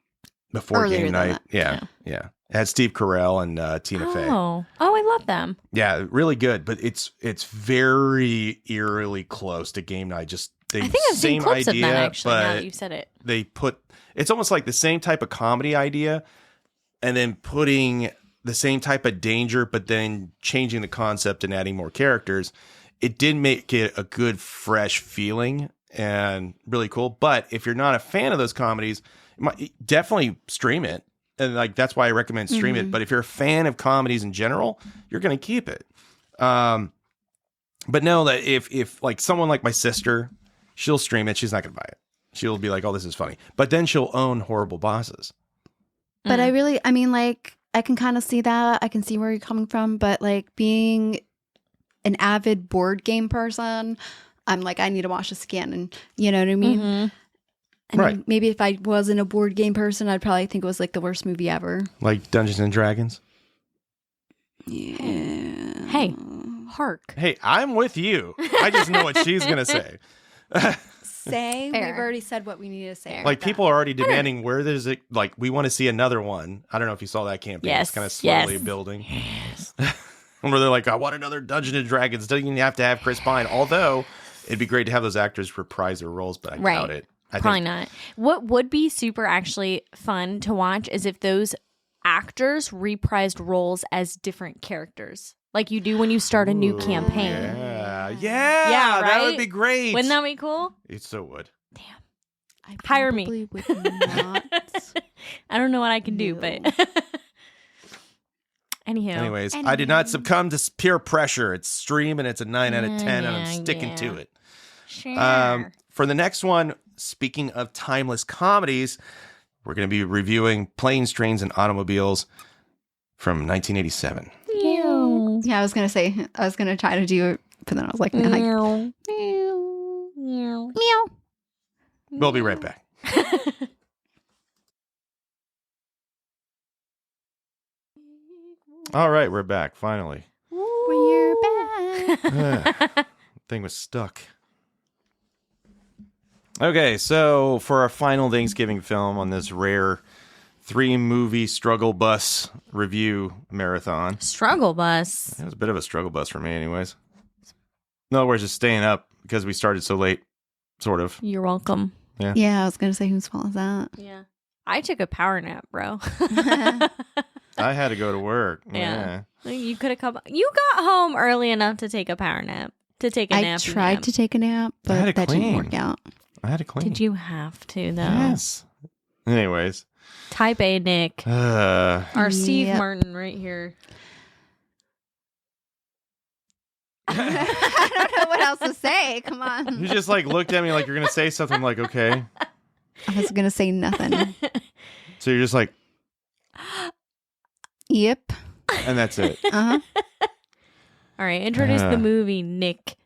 before Earlier Game than Night, that. yeah. It had Steve Carell and Tina Fey. Oh, I love them. Yeah, really good, but it's very eerily close to Game Night. Just the I think I've seen same clips idea, of that actually. Now but that you said it. they put it's almost like the same type of comedy idea, and then putting the same type of danger, but then changing the concept and adding more characters. It did make it a good, fresh feeling and really cool. But if you're not a fan of those comedies, definitely stream it. And like that's why I recommend stream it. But if you're a fan of comedies in general, you're going to keep it. But know that if like someone like my sister, she'll stream it. She's not going to buy it. She'll be like, "Oh, this is funny," but then she'll own Horrible Bosses. But I mean, like, I can kind of see that. I can see where you're coming from. But like being an avid board game person, I'm like, I need to watch this again. And you know what I mean? Mhm. I mean, Right. maybe if I wasn't a board game person, I'd probably think it was like the worst movie ever. Like Dungeons and Dragons. Yeah. Hey, hark. Hey, I'm with you. I just know what she's going to say. Say Fair. we've already said what we need to say. Like people are already demanding where there's it. Like we want to see another one. I don't know if you saw that campaign. Yes, It's kind of slowly yes. building. Where they're like, I want another Dungeons and Dragons. Doesn't even have to have Chris Pine. Although it'd be great to have those actors reprise their roles, but I Right. doubt it. I Probably think, not. What would be super actually fun to watch is if those actors reprised roles as different characters, like you do when you start a new campaign. Yeah, Yeah, that would right? be great. Wouldn't that be cool? It so would. I Hire me. probably would not. I don't know what I can do, No. but anyhow. Anyways, I did not succumb to peer pressure. It's stream and it's a 9 out of 10, and I'm sticking to it. Sure. For the next one, speaking of timeless comedies, we're going to be reviewing Planes, Trains, and Automobiles from 1987. Meow. Yeah, I was gonna say I was gonna try to do it, but then I was like, nah, Meow. Meow. meow. We'll be right back. All right, we're back, finally. We're back. Thing was stuck. Okay, so for our final Thanksgiving film on this rare 3-movie struggle bus review marathon. Struggle bus. It was a bit of a struggle bus for me, anyways. In other words, just staying up because we started so late, sort of. You're welcome. Yeah, I was going to say, whose fault is that? Yeah. I took a power nap, bro. I had to go to work. Yeah. You could have come. You got home early enough to take a power nap. To take a nap. I tried to take a nap, I had but to that clean. didn't work out. I had to clean. Did you have to, though? Yes. Anyways. Type A Nick. Our Steve Yep. Martin right here. I don't know what else to say. Come on. You just like looked at me like you're going to say something. I'm like, okay. I was going to say nothing. So you're just like, Yep. and that's it. Uh-huh. All right, introduce the movie, Nick.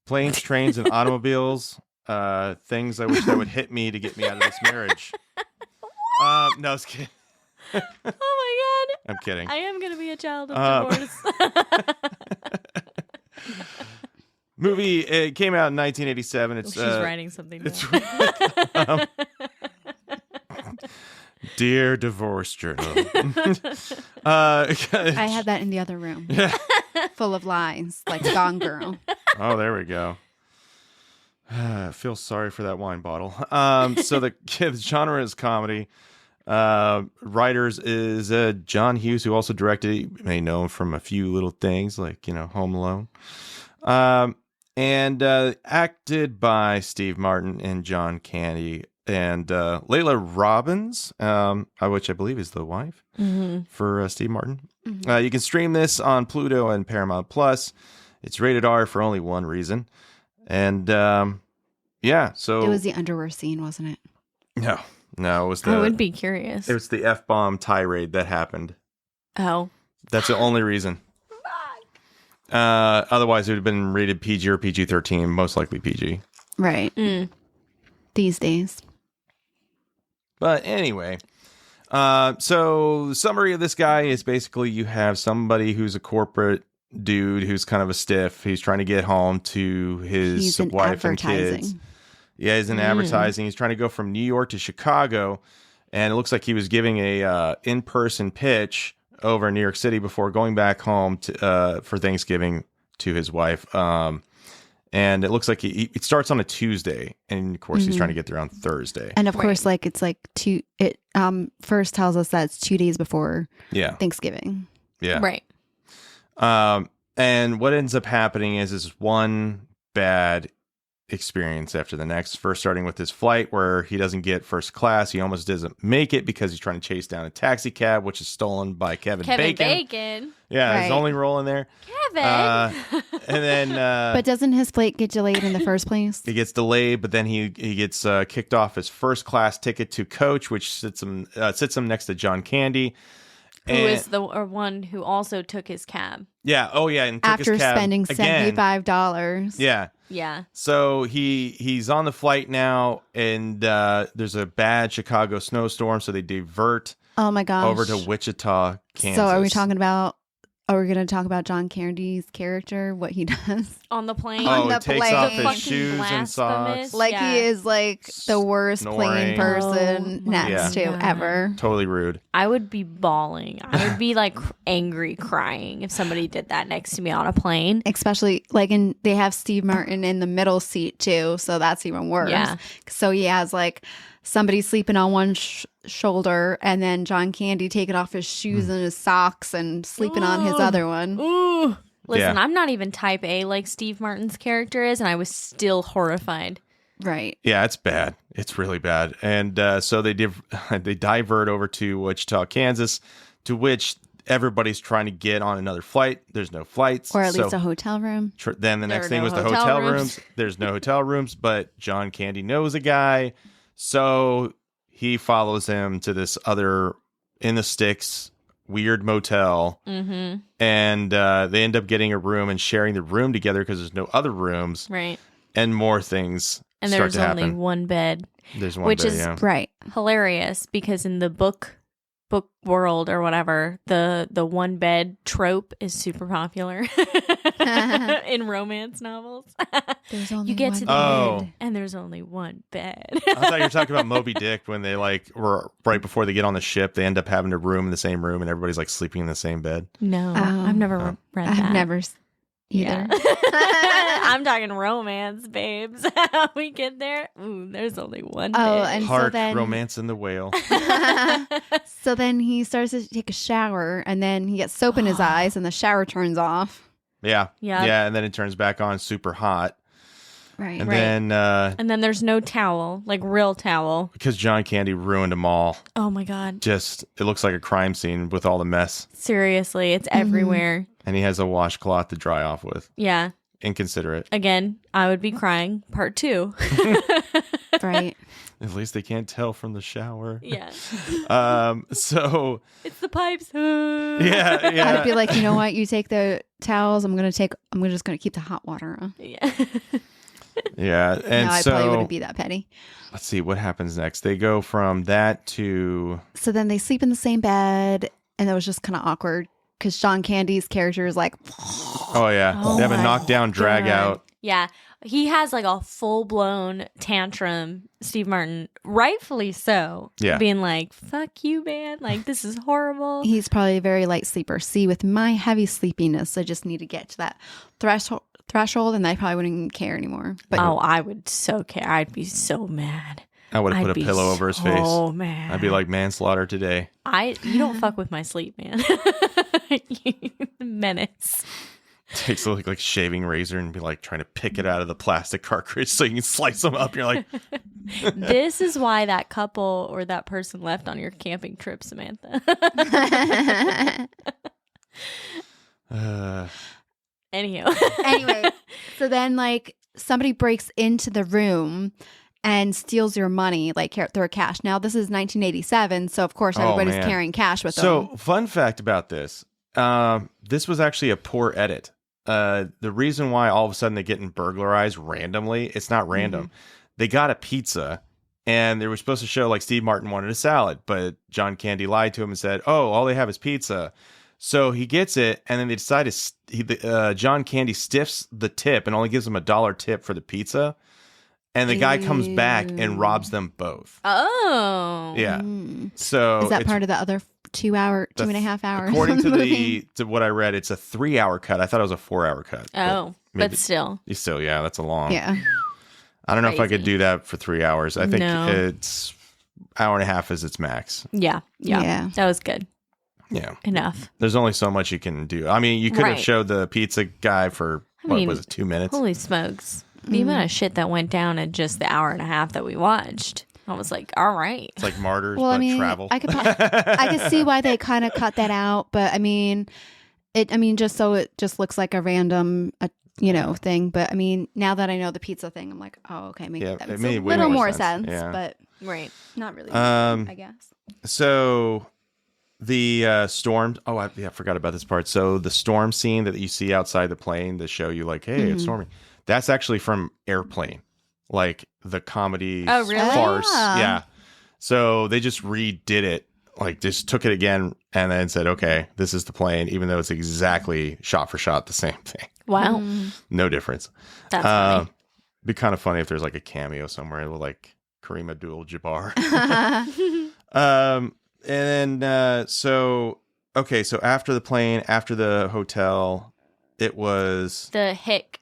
Planes, trains, and automobiles. Things I wish that would hit me to get me out of this marriage. No, I was kidding. Oh my god. I'm kidding. I am going to be a child of divorce. Movie, it came out in 1987. It's She's writing something down. It's Dear Divorce Journal. I had that in the other room. Full of lies, like Gone Girl. Oh, there we go. I feel sorry for that wine bottle. So the genre is comedy. Writers is John Hughes, who also directed it. You may know him from a few little things like, Home Alone. And acted by Steve Martin and John Candy and Layla Robbins, which I believe is the wife for Steve Martin. Mm-hmm. You can stream this on Pluto and Paramount Plus. It's rated R for only one reason. And yeah, so It was the underwear scene, wasn't it? no, it was I would be curious. It was the F-bomb tirade that happened. Oh. That's the only reason. Otherwise, it would have been rated PG or PG-13, most likely PG. Right. These days. But anyway, so the summary of this guy is basically you have somebody who's a corporate dude who's kind of a stiff. He's trying to get home to his He's in wife and kids. advertising. Yeah, he's in advertising. He's trying to go from New York to Chicago, and it looks like he was giving a in-person pitch over in New York City before going back home to, for Thanksgiving to his wife. And it looks like it starts on a Tuesday, and of course he's trying to get there on Thursday. And of course, like it's like it first tells us that it's 2 days before Thanksgiving. Yeah. Right. And what ends up happening is one bad experience after the next. First, starting with his flight where he doesn't get first class. He almost doesn't make it because he's trying to chase down a taxi cab, which is stolen by Kevin Bacon. Yeah, his only role in there. Kevin. And then, but doesn't his flight get delayed in the first place? It gets delayed, but then he gets kicked off his first class ticket to coach, which sits him next to John Candy. Who is the one who also took his cab. Yeah. Oh, yeah. And took after his cab spending again. $75. Yeah. Yeah. So he's on the flight now, and there's a bad Chicago snowstorm, so they divert Oh my gosh. over to Wichita, Kansas. So are we going to talk about John Candy's character, what he does? On the plane. Oh, the he takes plane. off his Fucking shoes and blasphemous. socks. Like Yeah. he is like the worst Snoring. plane person Oh my next God. to ever. Totally rude. I would be bawling. I would be like angry crying if somebody did that next to me on a plane. Especially like they have Steve Martin in the middle seat too, so that's even worse. Yeah. So he has like somebody sleeping on one shoulder, and then John Candy taking off his shoes and his socks and sleeping on his other one. Ooh. Listen, Yeah. I'm not even type A like Steve Martin's character is, and I was still horrified. Right. Yeah, it's bad. It's really bad. And so they divert over to Wichita, Kansas, to which everybody's trying to get on another flight. There's no flights. Or at least a hotel room. Then the There next are thing no was the hotel hotel rooms. rooms. There's no hotel rooms, but John Candy knows a guy. So he follows him to this other in the sticks weird motel. Mm-hmm. And they end up getting a room and sharing the room together because there's no other rooms. Right. And more things And start there's to only happen. one bed. There's one which bed, is yeah. Right. Hilarious because in the book book world or whatever, the one bed trope is super popular in romance novels. There's only You get one to the Oh. end, and there's only one bed. I thought you were talking about Moby Dick when they like were right before they get on the ship. They end up having a room in the same room, and everybody's like sleeping in the same bed. No, Oh. I've never read that. I've never Yeah. either. I'm talking romance, babes. We get there. Ooh, there's only one Oh, bed. and so Heart, then- romance, and the whale. So then he starts to take a shower, and then he gets soap in his eyes, and the shower turns off. Yeah, Yeah. yeah, and then it turns back on, super hot, Right. and Right. then And then there's no towel, like real towel. because John Candy ruined them all, Oh my God. just it looks like a crime scene with all the mess, Seriously, it's everywhere. and he has a washcloth to dry off with. Yeah. Inconsiderate. Again, I would be crying. Part 2. Right. At least they can't tell from the shower. Yeah. So It's the pipes. yeah, yeah. I'd be like, you know what? You take the towels. I'm just gonna keep the hot water on. Yeah. Yeah, and No, I so probably wouldn't be that petty. let's see what happens next. They go from that to So then they sleep in the same bed, and that was just kind of awkward because John Candy's character is like, they have a my knockdown drag God. out. Yeah. He has like a full blown tantrum, Steve Martin, rightfully so. Yeah. Being like, fuck you, man. Like, this is horrible. he's probably a very light sleeper. See, with my heavy sleepiness, I just need to get to that threshold, and I probably wouldn't even care anymore. But Oh, I would so care. I'd be so mad. I would have I'd put a be pillow over his face. Oh man. I'd be like manslaughter today. You don't fuck with my sleep, man. Menace. Takes a like shaving razor and be like trying to pick it out of the plastic cartridge so you can slice them up. You're like, This is why that couple or that person left on your camping trip, Samantha. Anyhow. anyway, so then like somebody breaks into the room and steals your money, like their cash. Now this is 1987, so of course Oh, everybody's man. carrying cash with so them. fun fact about this. This was actually a poor edit. The reason why all of a sudden they get burglarized randomly, it's not random. They got a pizza and they were supposed to show like Steve Martin wanted a salad, but John Candy lied to him and said, oh, all they have is pizza. So he gets it, and then they decide to John Candy stiffs the tip and only gives him $1 tip for the pizza. And the guy comes back and robs them both. Oh. Yeah. Mm. So Is that it's- part of the other 2.5 hours? According to movie? to what I read, it's a 3-hour cut. I thought it was a 4-hour cut. Oh. maybe- But still. Still, yeah, that's a long. Yeah. I don't know if I could Crazy. do that for 3 hours. I think No. it's hour and a half is its max. Yeah. Yeah. Yeah. That was good. Yeah. Enough. There's only so much you can do. I mean, you could have Right. showed the pizza guy for, I mean, what was it, 2 minutes? Holy smokes. The amount of shit that went down in just the hour and a half that we watched. I was like, all right. It's like Martyrs, Well, but I mean, travel. I could see why they kind of cut that out, but I mean, just so it just looks like a random, thing. But I mean, now that I know the pizza thing, I'm like, oh, okay, maybe Yeah, that it makes made a way little more more sense. sense, Yeah. but Right. not really. Um, I guess. So the storm. Oh, I forgot about this part. So the storm scene that you see outside the plane to show you like, hey, it's storming. That's actually from Airplane, like the comedy Oh, really? farce. Ah. Yeah. So they just redid it, like just took it again and then said, okay, this is the plane, even though it's exactly shot for shot the same thing. Wow. No difference. That's funny. Be kind of funny if there's like a cameo somewhere with like Kareem Abdul-Jabbar. And then so after the plane, after the hotel, it was The hick.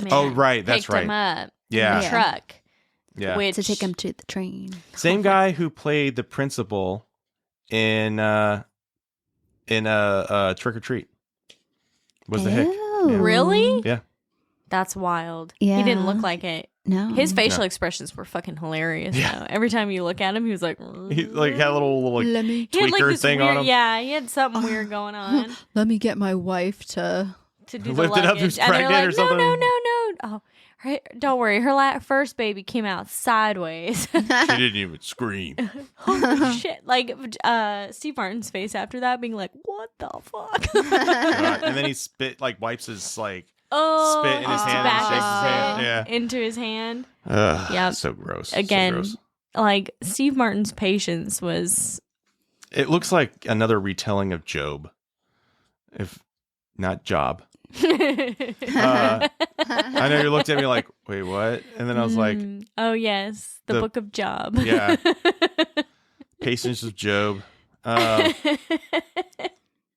Man Oh, right, that's picked him right. up Yeah. in the truck. yeah. Which, To take him to the train. Same guy who played the principal in Trick or Treat was the hick. Oh, Yeah. Really? Yeah. That's wild. Yeah. He didn't look like it. No. His facial No. expressions were fucking hilarious. Yeah. Though. Every time you look at him, he was like, He like had a little like Let me he had like tweaker this thing weird, on him. yeah, he had something weird going on get my wife to. to do Lift the it up, luggage. who's And they're pregnant or like, something? no. Oh, don't worry. Her first baby came out sideways. she didn't even scream. Holy shit! Like Steve Martin's face after that, being like, "What the fuck?" God. And then he wipes his like Oh, spit in his hand and back shakes his hand. Yeah. into his hand. Ugh, Yep. so gross. Again, So gross. like Steve Martin's patience was It looks like another retelling of Job, if not Job. I know you looked at me like, wait, what? And then I was like, oh yes, the book of Job. Yeah. Patience of Job.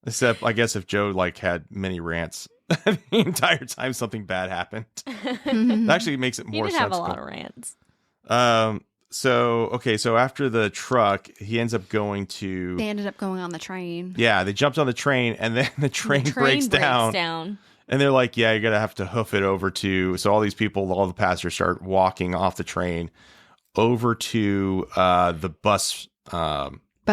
Except, I guess, if Job like had many rants the entire time something bad happened, it actually makes it more He did sensible. have a lot of rants. So after the truck, he ends up going to. They ended up going on the train. Yeah, they jumped on the train, and then the train breaks down. And they're like, yeah, you're going to have to hoof it over to. So all these people, all the passengers start walking off the train over to the bus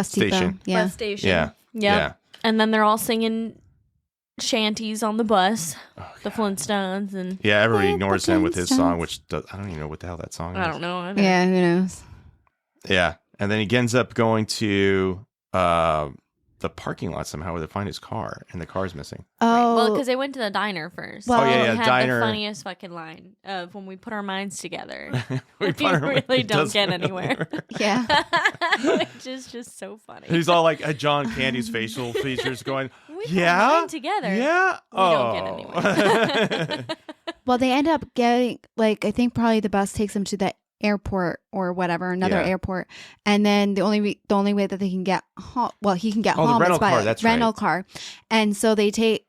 station. Yeah. Bus station. Yeah. Yep. Yeah. And then they're all singing shanties on the bus. The Flintstones. And Yeah, everybody With ignores the him with his song, Flintstones. which I don't even know what the hell that song is. I don't know. Either. Yeah, who knows? Yeah. And then he ends up going to the parking lot somehow where they find his car, and the car's missing. Oh, Well, because they went to the diner first. Well- Oh, yeah, They yeah, had diner. the funniest fucking line of when we put our minds together. We We really don't get anywhere. yeah. Which is just so funny. He's all like John Candy's facial features going, We put yeah, our mind together. yeah. We don't get anywhere. Well, they end up getting like I think probably the bus takes them to the airport or whatever, another Yeah. airport, and then the only way that they can get home, well, he can get Oh, the home rental is by car, that's rental right. car, and so they take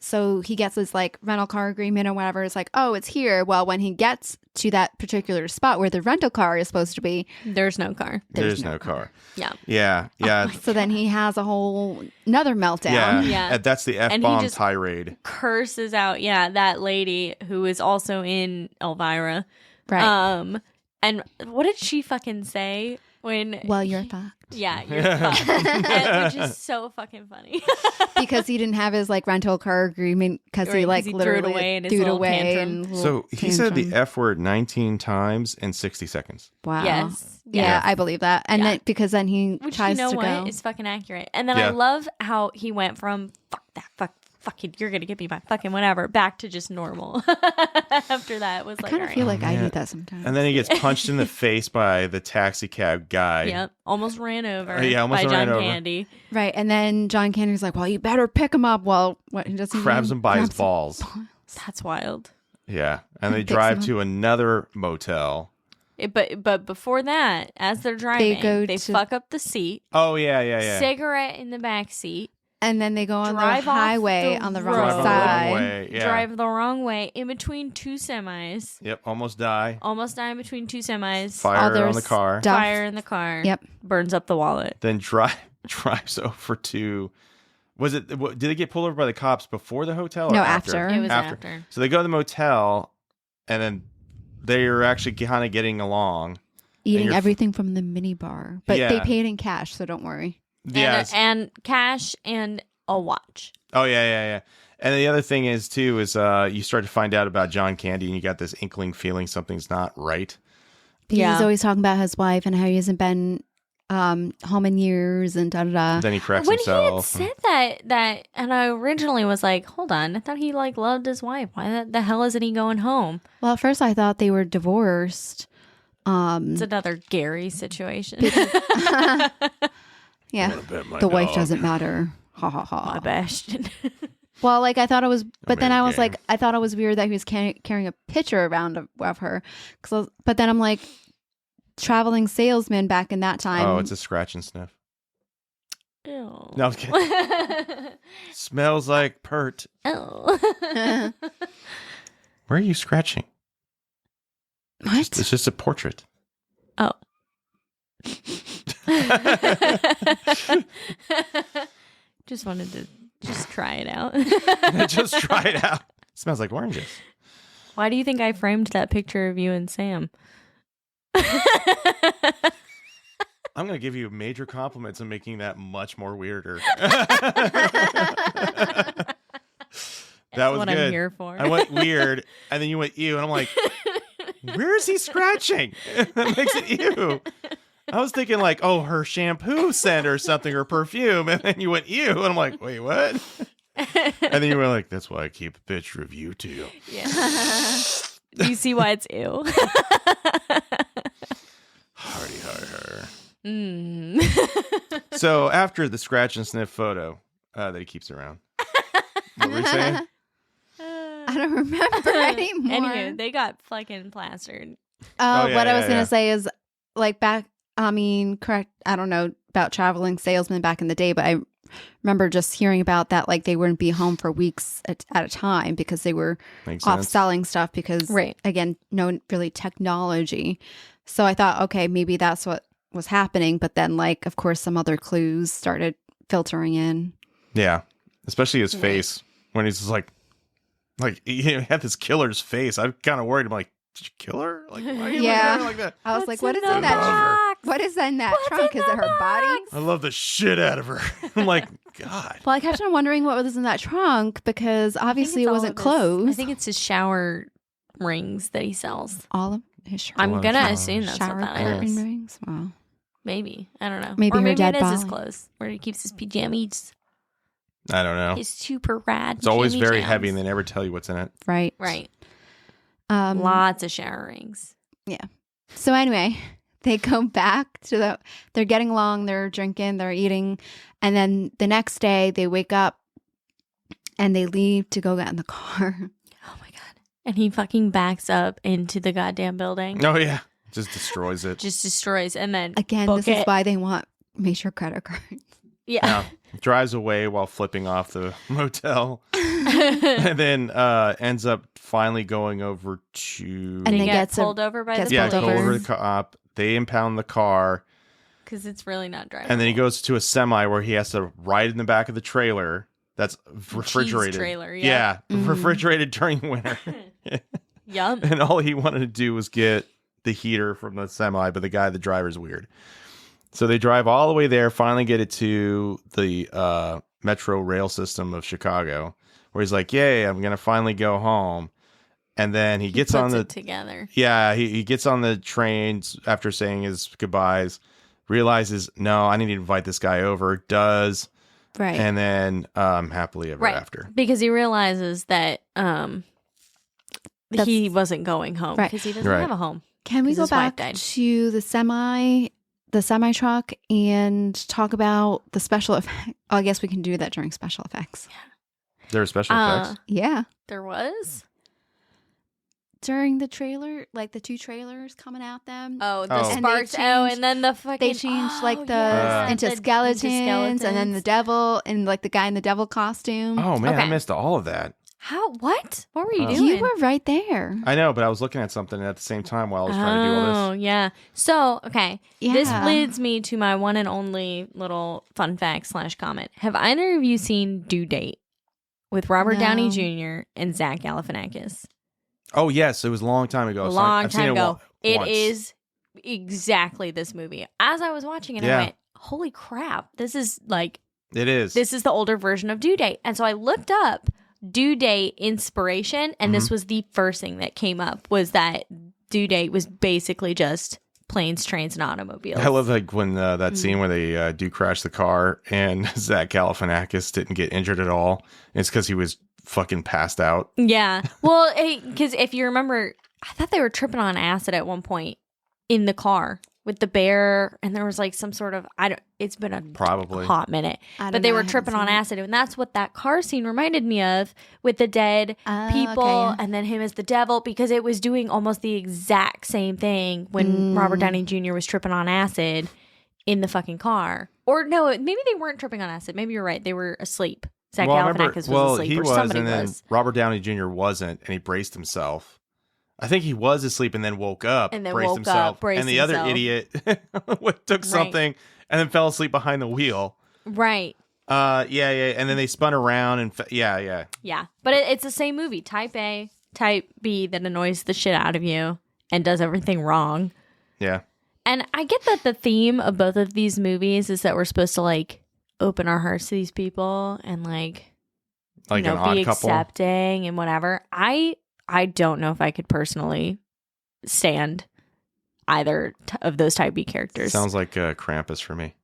so he gets this like rental car agreement or whatever. It's like, oh, it's here. Well, when he gets to that particular spot where the rental car is supposed to be, There's no car. There's no car. Yeah. Yeah, yeah. so then he has a whole another meltdown. Yeah. Yeah. That's the And he F-bomb just- tirade. Curses out, that lady who is also in Elvira. Right. And what did she fucking say when? Well, you're fucked. Yeah, you're fucked. And, which is so fucking funny. Because he didn't have his like rental car agreement because Right, he 'cause like he threw it literally away in his threw it little away tantrum. and So he said the F word 19 times in 60 seconds. wow. Yes. Yeah, Yeah. I believe that. And Yeah. then because then he Which, tries you know to what, go. is fucking accurate. And then I Yeah. love how he went from fuck that, fucking, you're gonna give me my fucking whatever, back to just normal. After that, it was I like, kind all of feel right. like I man. do that sometimes. And then he gets punched in the face by the taxi cab guy. Yep, almost ran over. Yeah, almost by ran John over. Candy. Right. And then John Candy's like, well, you better pick him up. Well, what he doesn't Grabs him by his balls. That's wild. Yeah. And they Picks drive him up. to another motel. But before that, as they're driving, go they to- fuck up the seat. Oh, yeah. Cigarette in the back seat. And then they go on Drive the off highway the on the road. wrong Drive on the side. wrong way. Yeah. Drive the wrong way in between two semis. Yep. Almost die. Almost die in between two semis. Fire their on the car. stuff. Fire in the car. Yep. Burns up the wallet. Then drives over to. Did they get pulled over by the cops before the hotel? Or No, after? after. It was after. So they go to the motel, and then they're actually kind of getting along. Eating you're- everything from the mini bar. But they Yeah. paid in cash, so don't worry. Yes. And cash and a watch. Oh yeah. And the other thing is too is you start to find out about John Candy, and you got this inkling feeling something's not right. He's Yeah. always talking about his wife and how he hasn't been home in years and da-da-da. Then he corrects When he had himself. said that, and I originally was like, hold on, I thought he like loved his wife. Why the hell isn't he going home? Well, at first I thought they were divorced. It's another Gary situation. Yeah. Bet my The wife dog. doesn't matter. Ha ha My ha. Bastion. Well, like I thought it was, but then mean, I was yeah. like, I thought it was weird that he was carrying a picture around of her. But then I'm like, traveling salesman back in that time. Oh, it's a scratch and sniff. Ew. No, I'm kidding. Smells like pert. Ew. Where are you scratching? What? It's just a portrait. Oh. Just wanted to just try it out. Just try it out. Smells like oranges. Why do you think I framed that picture of you and Sam? I'm going to give you major compliments on making that much more weirder. That was what good. I'm here for. I went weird, and then you went ew, and I'm like, where is he scratching? That makes it ew. I was thinking like, oh, her shampoo scent or something, or perfume, and then you went ew, and I'm like, wait, what? And then you were like, that's why I keep a picture of you two. Yeah. Do you see why it's ew? Hardy har har. Mm. So after the scratch and sniff photo that he keeps around, what were you saying? I don't remember anymore. Anywho, they got fucking plastered. What I was going to say is, like, correct, I don't know about traveling salesmen back in the day, but I remember just hearing about that, like, they wouldn't be home for weeks at a time because they were off selling stuff because, again, no really technology. So I thought, okay, maybe that's what was happening. But then, like, of course, some other clues started filtering in. Yeah, especially his face when he's just like he had this killer's face. I'm kind of worried. I'm like, did you kill her? Like, why are you looking at her like that? I was like, what is in that? What is in that trunk? Is it her body? I love the shit out of her. I'm like, God. Well, I kept on wondering what was in that trunk because obviously it wasn't closed. I think it's his shower rings that he sells. All of his shower. I'm gonna assume that's what that curtain is. rings. Wow. Maybe, I don't know. Maybe or her maybe dead it is his body. clothes where he keeps his pajamas. I don't know. His super rad. It's always very jams. heavy, and they never tell you what's in it. Right. Lots of shower rings. Yeah. So anyway, they go back to they're getting along, they're drinking, they're eating. And then the next day they wake up and they leave to go get in the car. Oh my God. And he fucking backs up into the goddamn building. Oh, yeah. Just destroys it. Just destroys. And then again, this is why they want major credit cards. Yeah. Drives away while flipping off the motel. And then ends up finally going over to... And then gets pulled over by the police. Yeah, go over the cop. They impound the car. Because it's really not drivable. And then he goes to a semi where he has to ride in the back of the trailer that's refrigerated. Cheese trailer, yeah. Refrigerated during winter. Yum. And all he wanted to do was get the heater from the semi, but the driver's weird. So they drive all the way there, finally get it to the metro rail system of Chicago, where he's like, yay, I'm going to finally go home. And then he gets on the... together. Yeah, he gets on the train after saying his goodbyes, realizes, no, I need to invite this guy over, does. Right. And then happily ever after. Because he realizes that he wasn't going home because he doesn't have a home. Can we go back to the semi truck and talk about the special effects? Oh, I guess we can do that during special effects. Yeah. There are special effects? Yeah. There was? During the trailer, like the two trailers coming at them. Oh, the sparks. And then the fucking... They changed into skeletons and then the devil and like the guy in the devil costume. Oh, man, I missed all of that. How? What? What were you doing? You were right there. I know, but I was looking at something at the same time while I was trying to do all this. Oh, yeah. So, okay. Yeah. This leads me to my one and only little fun fact / comment. Have either of you seen Due Date with Robert Downey Jr. and Zach Galifianakis? Oh, yes. It was a long time ago. I've seen it It is exactly this movie. As I was watching it, I went, holy crap. This is like... It is. This is the older version of Due Date. And so I looked up Due Date inspiration, and this was the first thing that came up, was that Due Date was basically just planes, trains, and automobiles. I love like when that scene where they do crash the car and Zach Galifianakis didn't get injured at all. It's because he was fucking passed out. Yeah. Well, because if you remember, I thought they were tripping on acid at one point in the car with the bear, and there was like some sort of it's been a hot minute, but they were tripping on acid, and that's what that car scene reminded me of, with the dead people and then him as the devil, because it was doing almost the exact same thing when Robert Downey Jr. was tripping on acid in the fucking car. Or no, maybe they weren't tripping on acid. Maybe you're right, they were asleep. Zach Galifianakis was asleep, he or was, somebody and then was. Robert Downey Jr. wasn't, and he braced himself. I think he was asleep and then woke up, and then braced himself. And the other idiot took something and then fell asleep behind the wheel. Right. Yeah. And then they spun around and yeah. But it's the same movie. Type A, Type B, that annoys the shit out of you and does everything wrong. Yeah. And I get that the theme of both of these movies is that we're supposed to like open our hearts to these people and like you know, an odd be couple. accepting and whatever. I don't know if I could personally stand either of those Type B characters. Sounds like Krampus for me.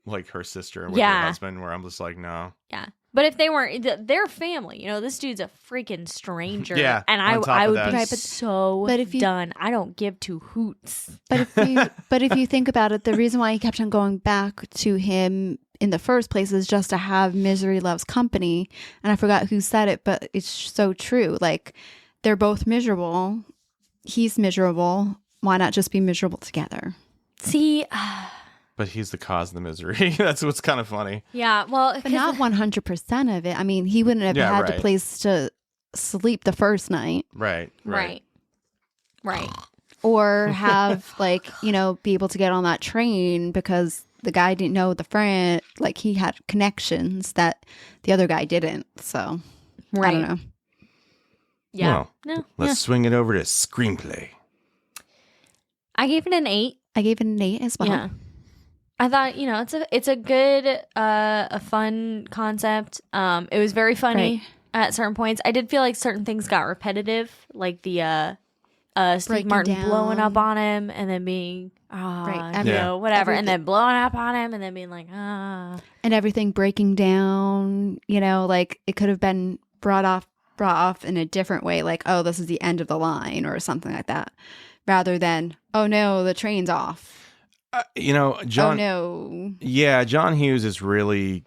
Like her sister with her husband, where I'm just like, no. Yeah. But if they weren't, their family, this dude's a freaking stranger. Yeah, and on top I of would that. be Right, so but if you- done. I don't give two hoots. But if you think about it, the reason why he kept on going back to him in the first place is just to have misery loves company. And I forgot who said it, but it's so true. Like, they're both miserable. He's miserable. Why not just be miserable together? See, But he's the cause of the misery. That's what's kind of funny. yeah, well, But not 100% of it. I mean, he wouldn't have Yeah, had right. the place to sleep the first night. Right. right. Or have, like, be able to get on that train because the guy didn't know the friend. Like, he had connections that the other guy didn't. So, I don't know. Yeah. Well, let's swing it over to screenplay. I gave it an 8. I gave it an 8 as well. Yeah. I thought, it's a good, a fun concept. It was very funny at certain points. I did feel like certain things got repetitive, like the Steve Breaking Martin down. blowing up on him and then being, whatever, and then blowing up on him and then being like, And everything breaking down, like it could have been brought off in a different way, like, oh, this is the end of the line or something like that, rather than, oh no, the train's off. John. Oh no. Yeah, John Hughes is really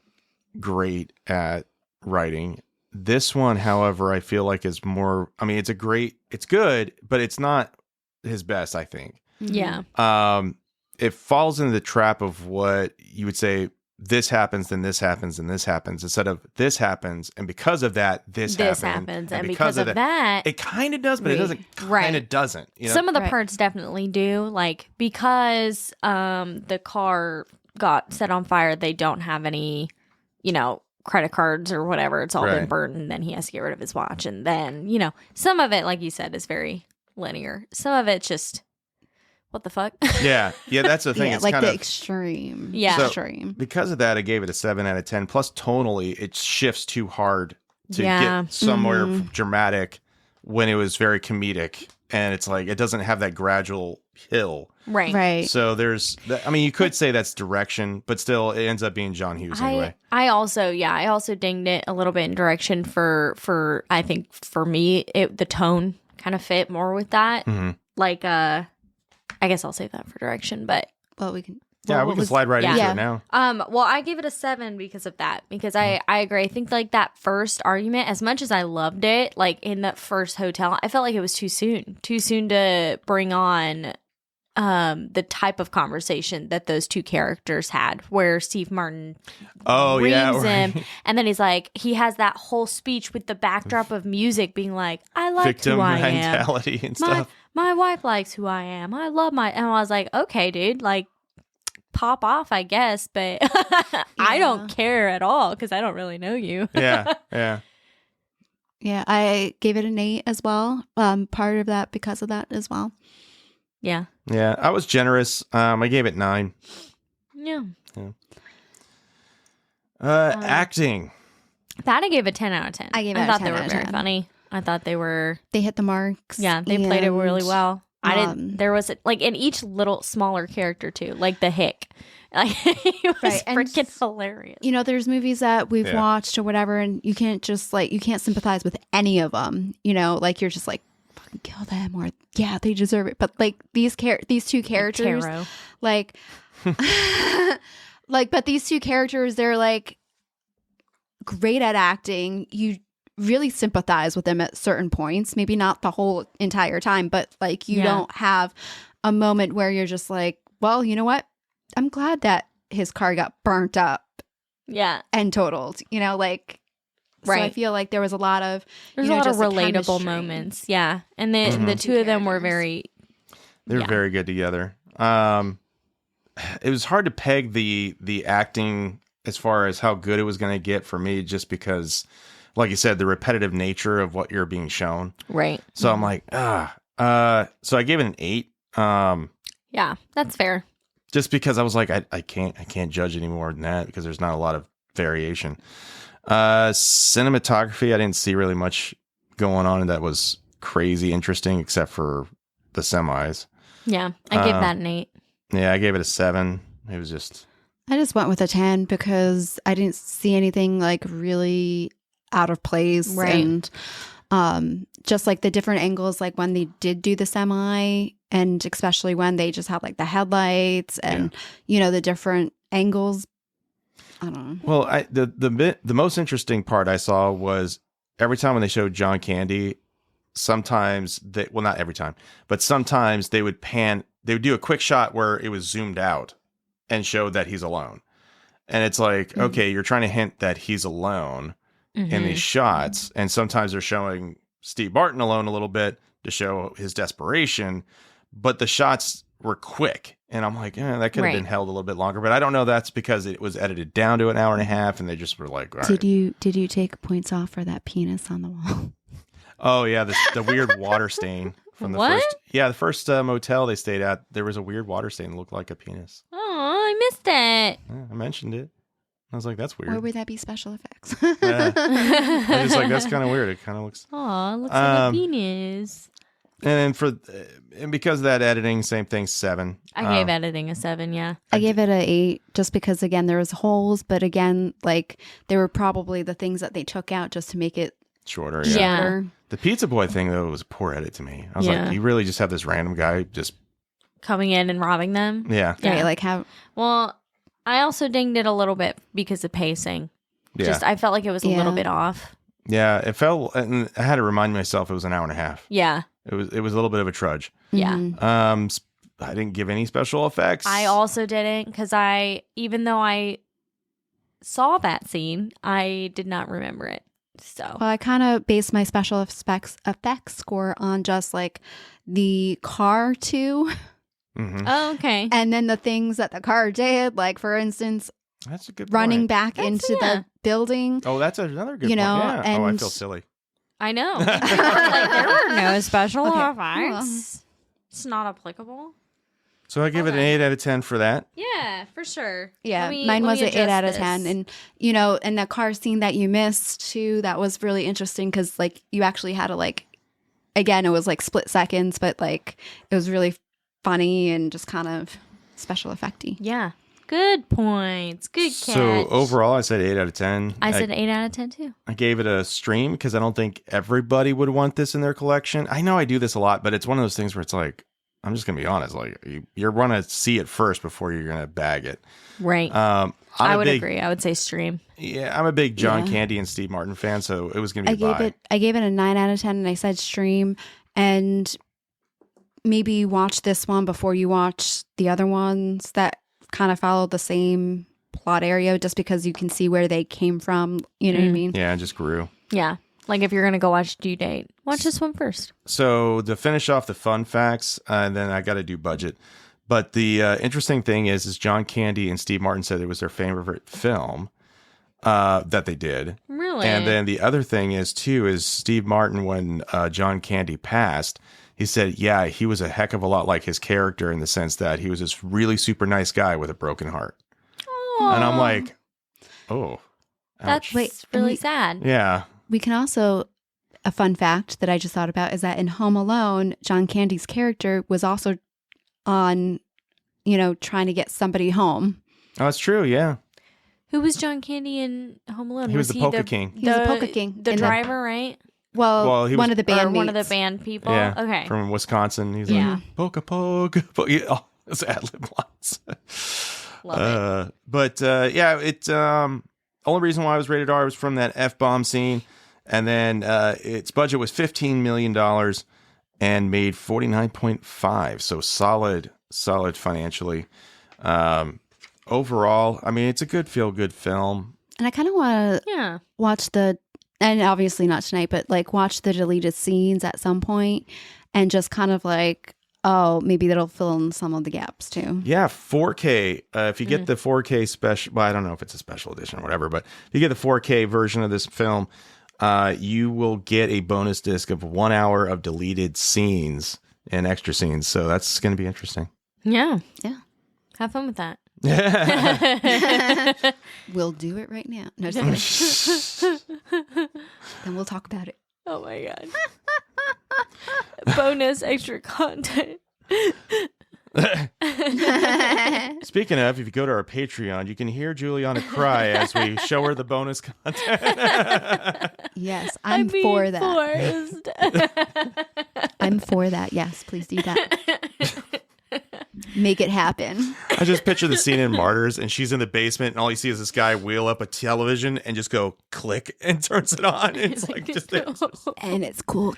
great at writing. This one, however, I feel like is more. I mean, it's good, but it's not his best, I think. yeah. It falls into the trap of what you would say, this happens, then this happens, and this happens, instead of this happens, and because of that, this happens, and because of that, it kind of does, but it doesn't. Kind of doesn't. Some of the parts definitely do, like because the car got set on fire, they don't have any, credit cards or whatever. It's all been burnt, and then he has to get rid of his watch, and then some of it, like you said, is very linear. Some of it's just, what the fuck? Yeah, that's the thing. Yeah, it's like kind the of extreme. Yeah. So, extreme. because of that, I gave it a 7 out of 10. Plus, tonally, it shifts too hard to Yeah. get somewhere dramatic when it was very comedic, and it's like it doesn't have that gradual hill. Right. So you could say that's direction, but still, it ends up being John Hughes anyway. I also dinged it a little bit in direction for I think for me the tone kind of fit more with that. Mm-hmm. Like I guess I'll save that for direction, but Well, we can. Yeah, we can slide right into Yeah. it now. well, I gave it a 7 because of that. Because I agree. I think like that first argument, as much as I loved it, like in that first hotel, I felt like it was too soon to bring on the type of conversation that those two characters had, where Steve Martin reams him, and then he's like, he has that whole speech with the backdrop of music, being like, "I like Victim who I am. mentality and stuff. My wife likes who I am. I love my." And I was like, "Okay, dude, like." Pop off, I guess, but I don't care at all because I don't really know you. Yeah. Yeah, I gave it an 8 as well. Part of that because of that as well. Yeah. Yeah, I was generous. I gave it 9. Yeah. Acting. That I gave a 10 out of 10. I gave it a thought 10 they were out of very 10. funny. I thought they were, They hit the marks. yeah, they played it really and, well. There was like in each little smaller character too, like the hick. Like he was Right, and freaking hilarious. There's movies that we've watched or whatever, and you can't just you can't sympathize with any of them. Like you're just like, fucking kill them, or yeah, they deserve it. But like these two characters, like, but these two characters, they're like great at acting. You really sympathize with them at certain points, maybe not the whole entire time, but like you don't have a moment where you're just like, well, you know what? I'm glad that his car got burnt up. Yeah. And totaled, so I feel like there was a lot of There's a lot of just relatable chemistry. moments. Yeah. And then the two of them were very They're very good together. It was hard to peg the acting as far as how good it was going to get for me, just because, like you said, the repetitive nature of what you're being shown. right. So I'm like, so I gave it an 8. Yeah, that's fair. Just because I was like, I can't judge any more than that because there's not a lot of variation. Cinematography, I didn't see really much going on that was crazy interesting, except for the semis. Yeah, I gave that an 8. Yeah, I gave it a 7. It was just I just went with a 10 because I didn't see anything like really out of place. Right. And just like the different angles, like when they did do the semi, and especially when they just had like the headlights and, the different angles. I don't know. Well, the most interesting part I saw was every time when they showed John Candy, sometimes not every time, but sometimes they would do a quick shot where it was zoomed out and showed that he's alone. And it's like, okay, you're trying to hint that he's alone in these shots. And sometimes they're showing Steve Martin alone a little bit to show his desperation, but the shots were quick. And I'm like, that could have been held a little bit longer, but I don't know. That's because it was edited down to an hour and a half and they just were like, all right. Did you take points off for that penis on the wall? Oh yeah. The weird water stain from the first motel they stayed at. There was a weird water stain that looked like a penis. Oh, I missed it. Yeah, I mentioned it. I was like, that's weird. Or would that be special effects? Yeah. I was like, that's kind of weird. It kind of looks. Oh, looks like a penis. And then and because of that editing, same thing, 7. I gave editing a 7, yeah. I gave it an 8 just because, again, there was holes, but again, like they were probably the things that they took out just to make it shorter. Yeah. The pizza boy thing, though, was a poor edit to me. I was like, you really just have this random guy just coming in and robbing them. Yeah. Right, like how. Well, I also dinged it a little bit because of pacing. Yeah. I felt like it was a little bit off. Yeah, it felt, and I had to remind myself it was an hour and a half. Yeah. It was a little bit of a trudge. Yeah. I didn't give any special effects. I also didn't because even though I saw that scene, I did not remember it. So Well, I kind of based my special effects score on just like the car too. Mm-hmm. Oh, okay. And then the things that the car did, like for instance, That's a good running point. back into the building. Oh, that's another good You know, point. Yeah. I and- feel silly. I know. Like, there were no special Okay. effects. It's not applicable. So I give it an 8 out of 10 for that. Yeah, for sure. Yeah, mine was an 8 out of 10. And, and the car scene that you missed too, that was really interesting because like you actually had to like, again, it was like split seconds, but like it was really funny and just kind of special effecty. Yeah. Good points. Good catch. So overall, I said 8 out of 10. I said 8 out of 10 too. I gave it a stream because I don't think everybody would want this in their collection. I know I do this a lot, but it's one of those things where it's like, I'm just going to be honest. Like you're going to see it first before you're going to bag it. Right. I would agree. I would say stream. Yeah, I'm a big John Candy and Steve Martin fan, so it was going to be a buy. I gave it a 9 out of 10 and I said stream, and maybe watch this one before you watch the other ones that kind of follow the same plot area, just because you can see where they came from. You know what I mean? Yeah, it just grew. Yeah. Like if you're going to go watch Due Date, watch this one first. So to finish off the fun facts, and then I got to do budget. But the interesting thing is John Candy and Steve Martin said it was their favorite film that they did. Really? And then the other thing is Steve Martin, when John Candy passed, he said, yeah, he was a heck of a lot like his character in the sense that he was this really super nice guy with a broken heart. Aww. And I'm like, oh, ouch. That's really sad. Yeah. We can also, a fun fact that I just thought about is that in Home Alone, John Candy's character was also on, trying to get somebody home. Oh, that's true. Yeah. Who was John Candy in Home Alone? He was the Polka King. He was the Polka King. The driver, right? Well, he one was- of the band Or one of the mates. band people? Yeah. Okay. From Wisconsin. He's Yeah. like, polka, polka. Oh, it's ad-lib lines. Love it. But yeah, it only reason why it was rated R was from that F-bomb scene. And then its budget was $15 million and made 49.5. So solid financially. Overall, I mean, it's a good feel-good film. And I kind of want to watch and obviously not tonight, but like watch the deleted scenes at some point and just kind of like, oh, maybe that'll fill in some of the gaps too. Yeah, 4K. If you get the 4K special, well, I don't know if it's a special edition or whatever, but if you get the 4K version of this film, you will get a bonus disc of 1 hour of deleted scenes and extra scenes. So that's going to be interesting. Yeah. Yeah. Have fun with that. We'll do it right now. No, just kidding. Then we'll talk about it. Oh my God. Bonus extra content. Speaking of, if you go to our Patreon, you can hear Juliana cry as we show her the bonus content. Yes, I'm for that. I'm for that. Yes, please do that. Make it happen. I just picture the scene in Martyrs, and she's in the basement, and all you see is this guy wheel up a television and just go click and turns it on. And it's like just And it's cool.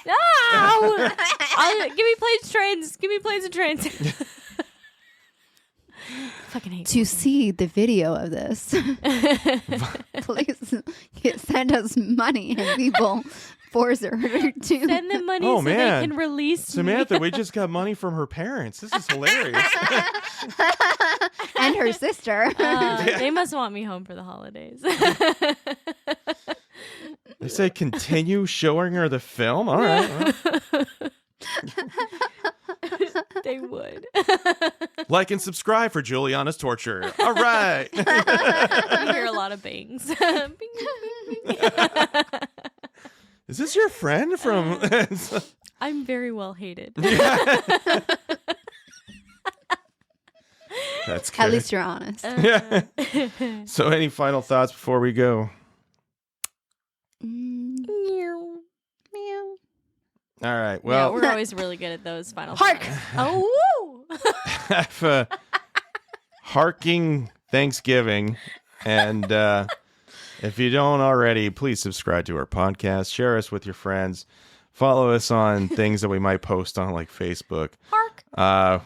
No! Give me planes, trains. Give me planes and trains. Fucking hate To see the video of this, please send us money and people force her to send them money Oh, so man. they can release Samantha, me. we just got money from her parents. This is hilarious. and her sister. They must want me home for the holidays. They say continue showing her the film. All right. Well. They would. Like and subscribe for Juliana's torture. All right. You hear a lot of bangs. Bing, bing, bing, bing. Is this your friend from? I'm very well hated. That's good. At least you're honest. So, any final thoughts before we go? Meow. Meow. All right. Yeah, Well, we're always really good at those final Hark! thoughts. Oh, woo! have a harking Thanksgiving, and if you don't already, please subscribe to our podcast, share us with your friends, follow us on things that we might post on like Facebook. Hark!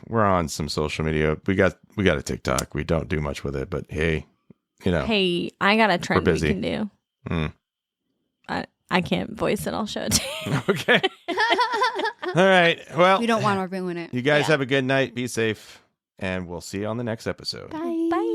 We're on some social media. We got a TikTok. We don't do much with it, but hey, Hey, I got a trend we busy. can do. Mm. I can't voice it. I'll show it to you. Okay. All right. Well, We don't want to ruin it. you guys have a good night. Be safe, and we'll see you on the next episode. Bye. Bye.